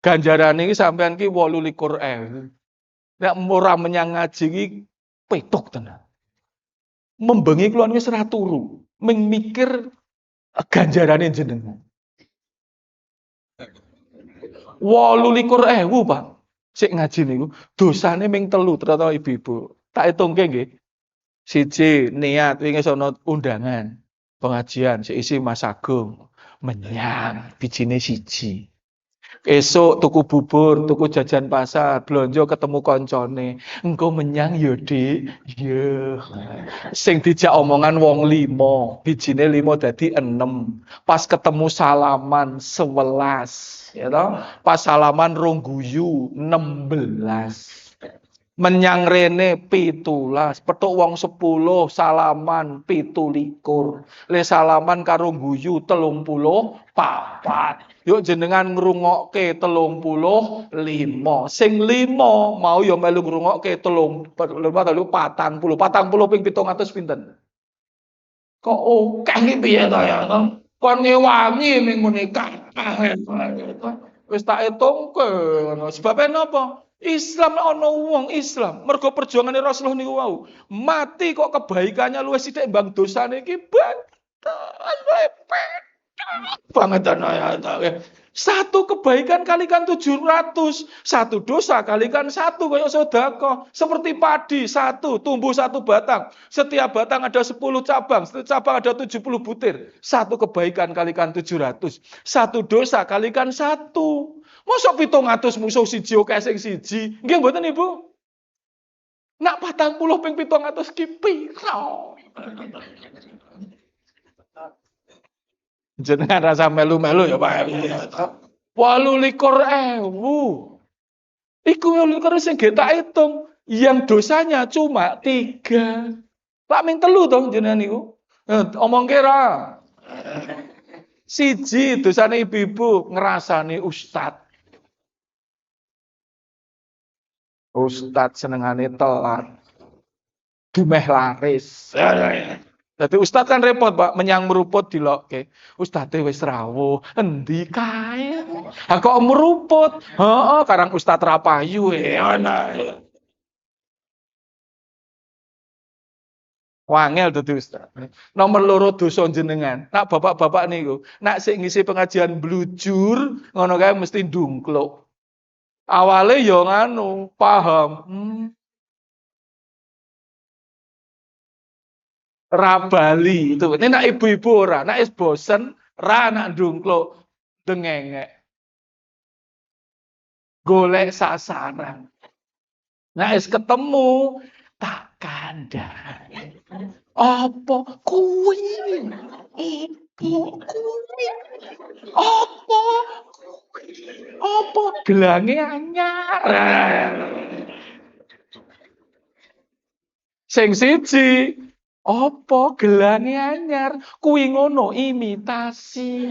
Ganjarane iki sampean ki 28.000. Nek ora menyang ngaji iki petuk tenan. Membengi kula wis ora turu, ming mikir ganjarane jenengan. 28.000, Pak. Sik ngaji niku, dosane ming 3 ternyata ibu-ibu. Tak hitungke nggih. Siji, niat wingi sono undangan pengajian seisi Mas Agung menyang bijine siji. Esuk tuku bubur, tuku jajan pasar, blonjo ketemu koncone. Engko menyang ya, Dik. Ya. Sing dijak omongan wong 5, bijine 5 dadi 6. Pas ketemu salaman 11, ya toh? Pas salaman rong guyu 16. Menyang rene 17, petuk wong 10, salaman 17. Le salaman karo guyu 34. Yuk jenengan ngrungokke 35. Sing 5 mau ya melu ngrungokke 40 ping 700 pinten? Kok akeh iki piye to ya? Kon ngewangi ning ngene kathah. Wis tak etungke ngono. Sebabe napa? Islam ana wong Islam, mergo perjuangane Rasulullah niku wau. Mati kok kebaikannya luwih sithik mbang dosane iki banget ya. Satu kebaikan kalikan 700, satu dosa kalikan 1 kayak sedekah. Seperti padi, satu tumbuh 1 batang. Setiap batang ada 10 cabang, setiap cabang ada 70 butir. Satu kebaikan kalikan 700, satu dosa kalikan 1. Mosok 700 musuh siji oke sing siji. Nggih mboten Ibu? Nak 40 ping 700 ki piro? Jenengan rasa melu-melu ya Pak. 28.000. Iku 28.000 sing tak hitung. Yang dosanya cuma 3. Pak ming 3 to jenengan niku. Omong kira. Siji dosane ibu-ibu ngrasani ustad. Ustad senengane telat. Dumeh laris. Dadi ustad kan repot, Pak, menyang meruput dilokke. Ustate wis rawuh, endi kae? Ha kok meruput? Heeh, karang ustad rapayu ana. Wangel dadi ustad. Nomor 2 dosa jenengan. Nak bapak-bapak niku, nak sik ngisi pengajian blujur, ngono kae mesti ndungkluk. Awale ya nganu, paham. Rabali itu. Ini nak ibu-ibu ora, nak is bosen, ra nak ndungkluk dengengek. Golek sasaran. Nak is ketemu tak kandhani. Apa kuwi? Apa gelange anyar. Sing siji apa gelange anyar? Kuwi ngono imitasi.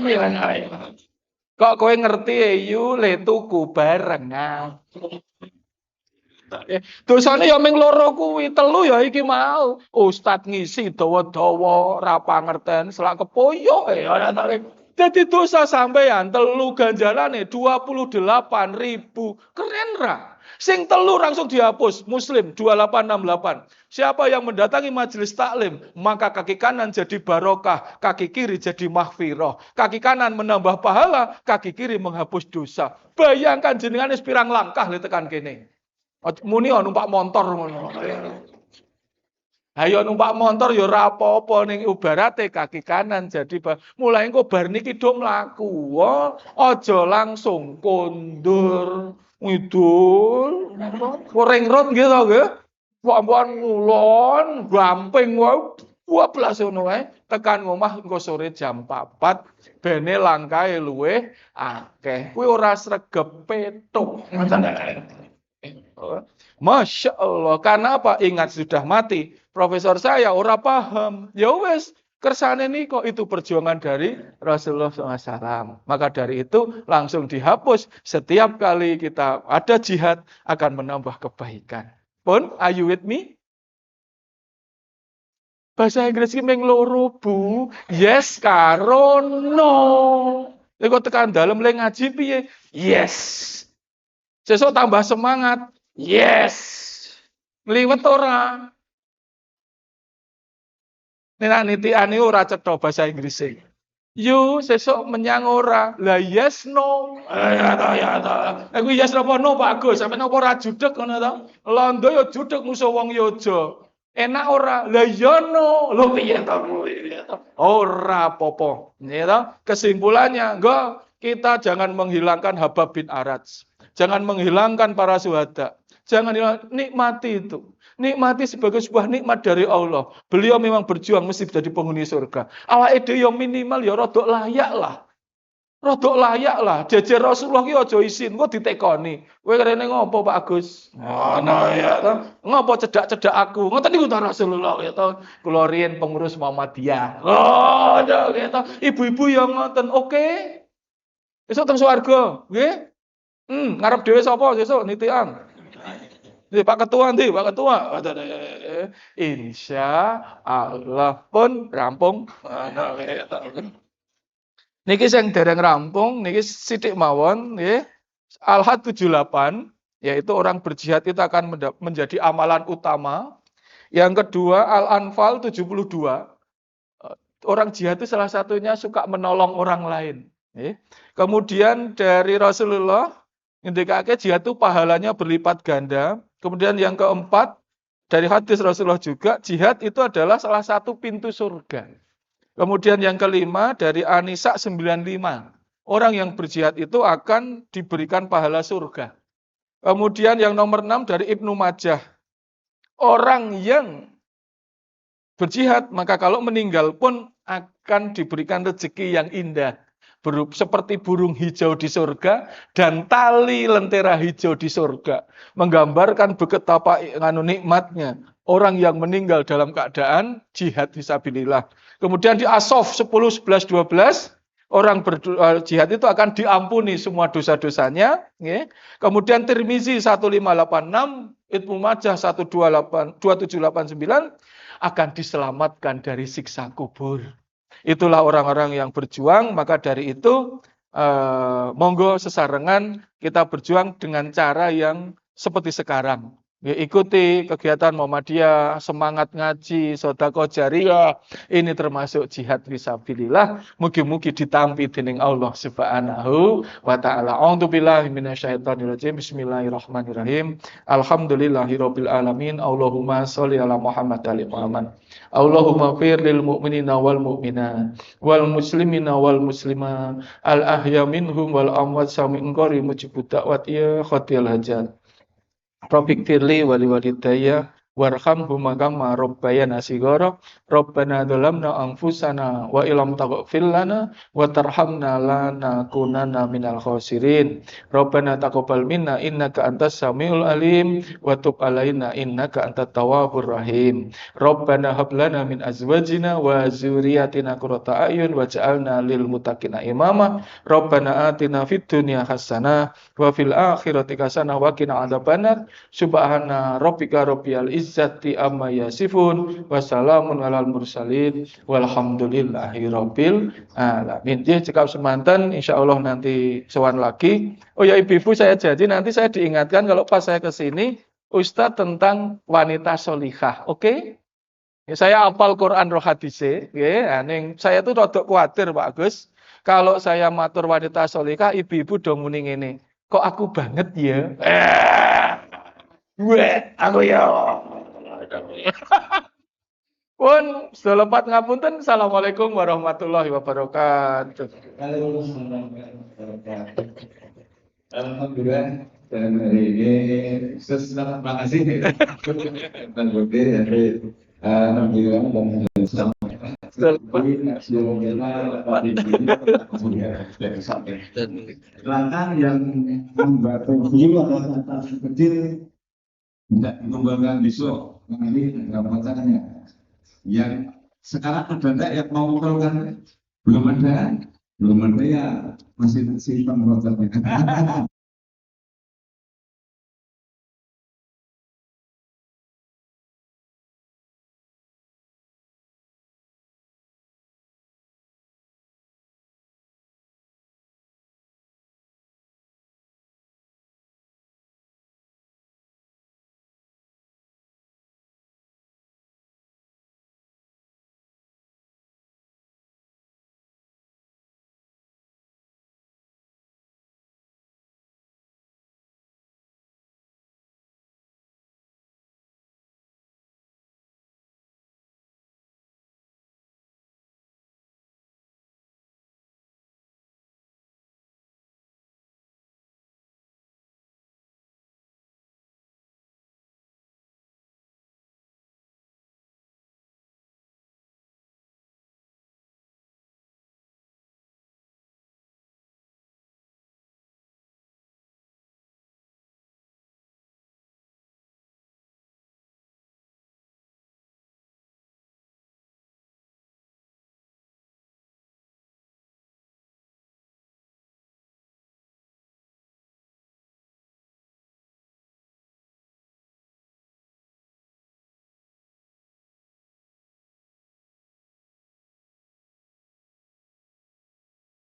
Kok kowe ngerti yu le tuku bareng. Dosane ya ming 2 kuwi, 3 ya iki mau. Ustad ngisi dawa-dawa ra pangerten selak kepoyo ora tarik. Dadi dosa sampean 3 ganjarane 28.000. Keren ra? Sing 3 langsung dihapus. Muslim 2868. Siapa yang mendatangi majelis taklim, maka kaki kanan jadi barokah, kaki kiri jadi mahfirah. Kaki kanan menambah pahala, kaki kiri menghapus dosa. Bayangkan jenengan wis pirang langkah le tekan kene. Muni numpak motor ngono. Ayo numpak motor ya ora apa-apa ning ibarate kaki kanan jadi mulai engko bar niki do mlaku. Aja langsung kondur. Ngidul, ring road nggih to nggih. Mbok ngulon, gamping wae. 12 ngono wae. Tekan omah engko sore jam 4, bene langkae luwih akeh. Kuwi ora sregep petuk. Masya Allah. Karena apa? Ingat sudah mati. Profesor saya ora paham. Ya wes. Kersane niko itu perjuangan dari Rasulullah SAW. Maka dari itu langsung dihapus. Setiap kali kita ada jihad akan menambah kebaikan. Pun, are you with me? Bahasa Inggris ki ming 2 Bu. Yes karo no. Lha kok tekan dalem le ngaji piye? Yes. Sesuk tambah semangat. Yes. Liwet ora? Nek nitiane ora cetha bahasa Inggris. You sesuk menyang ora. Lah yes no. Ya ta. Aku yes apa no Pak Agus, sampeyan apa ora judeg ngono to? Londo ya judeg musuh wong ya aja. Enak ora? Lah ya no. Lho piye to kuwi? Ora apa-apa. Ya to? Kesimpulannya, enggak, kita jangan menghilangkan Habab bin Arats. Jangan menghilangkan para syuhada. Jangan nikmati itu. Nikmati sebagai sebuah nikmat dari Allah. Beliau memang berjuang mesti jadi penghuni surga. Awake dhewe yo minimal ya rodok layak lah. Rodok layak lah. Jejer Rasulullah ki aja isin, kok ditekoni. Kowe rene ngopo Pak Agus? Ngono ya to. Ngopo cedak-cedak aku? Ngoten niku ta Rasulullah ya to. Kula riyen pengurus Muhammadiyah. Oh, ya to. Ibu-ibu ya ngoten. Oke. Besok teng swarga, nggih? Ngarep dhewe sapa sesuk nitian? Pak Ketua nanti, Pak Ketua. Insya Allah pun rampung. Niki sing dereng rampung, niki sithik mawon, nggih. Al-Had 78, yaitu orang berjihad itu akan menjadi amalan utama. Yang kedua, Al-Anfal 72. Orang jihad itu salah satunya suka menolong orang lain. Kemudian dari Rasulullah, ngendikake jihad itu pahalanya berlipat ganda. Kemudian yang keempat, dari hadis Rasulullah juga, jihad itu adalah salah satu pintu surga. Kemudian yang kelima, dari An-Nisa 95. Orang yang berjihad itu akan diberikan pahala surga. Kemudian yang nomor 6 dari Ibnu Majah. Orang yang berjihad, maka kalau meninggal pun akan diberikan rezeki yang indah. Seperti burung hijau di surga dan tali lentera hijau di surga, menggambarkan betapa nikmatnya orang yang meninggal dalam keadaan jihad fisabilillah. Kemudian di As-Saff 10, 11, 12 orang berjihad itu akan diampuni semua dosa-dosanya. Kemudian Tirmizi 1586, Ibnu Majah 2789 akan diselamatkan dari siksa kubur. Itulah orang-orang yang berjuang, maka dari itu monggo sesarengan kita berjuang dengan cara yang seperti sekarang. Ya, ikuti kegiatan Muhammadiyah, semangat ngaji, sedekah jariyah, ini termasuk jihad fisabilillah. Mugi-mugi ditampi dening Allah Subhanahu wa taala. A'udzubillahi minasyaitonirrajim. Bismillahirrahmanirrahim. Alhamdulillahirabbil alamin. Allahumma sholli ala Muhammad ali Muhammad. Allahumma fir lil mu'minina wal mu'minat wal muslimina wal muslimat al ahya minhum wal amwat sami engkori mujibud da'wat ya khatil hajat. Rabbik firli wali walidayya warhamhuma kama rabbayana shighara. Rabbana dzalamna anfusana wa illam taghfir lana wa tarhamna lanakunanna minal khasirin. Rabbana taqabbal minna innaka antas samiul alim wa tub alaina innaka antat tawwabur rahim. Rabbana hab lana min azwajina wa dzurriyyatina qurrata a'yun waj'alna lil muttaqina imama. Rabbana atina fid dunya hasanah wa fil akhirati hasanah wa qina adzabannar. Subhana rabbika rabbil izzati amma yasifun wa salamun alal mursalin walhamdulillahi rabbil alamin. Dia cekap semanten, insyaallah nanti sowan lagi. Oh ya ibu-ibu, saya janji nanti saya diingatkan kalau pas saya ke sini Ustadz tentang wanita solihah. Oke? Ya, saya hafal Quran roh hadise, ya, saya tuh rodok kuatir Pak Agus. Kalau saya matur wanita solihah, ibu-ibu dong muni ngene. Kok aku banget ya? Aku ya. Pun selepat ngapunten. Assalamualaikum warahmatullahi wabarakatuh. Alhamdulillah, dan hari ini terima kasih dan bukti dari alhamdulillah dan langkah yang membantu anak kecil tidak mengembangkan besok nanti dalam caranya yang sekarang ada yang mau melakukan belum ada ya masih pemrosetnya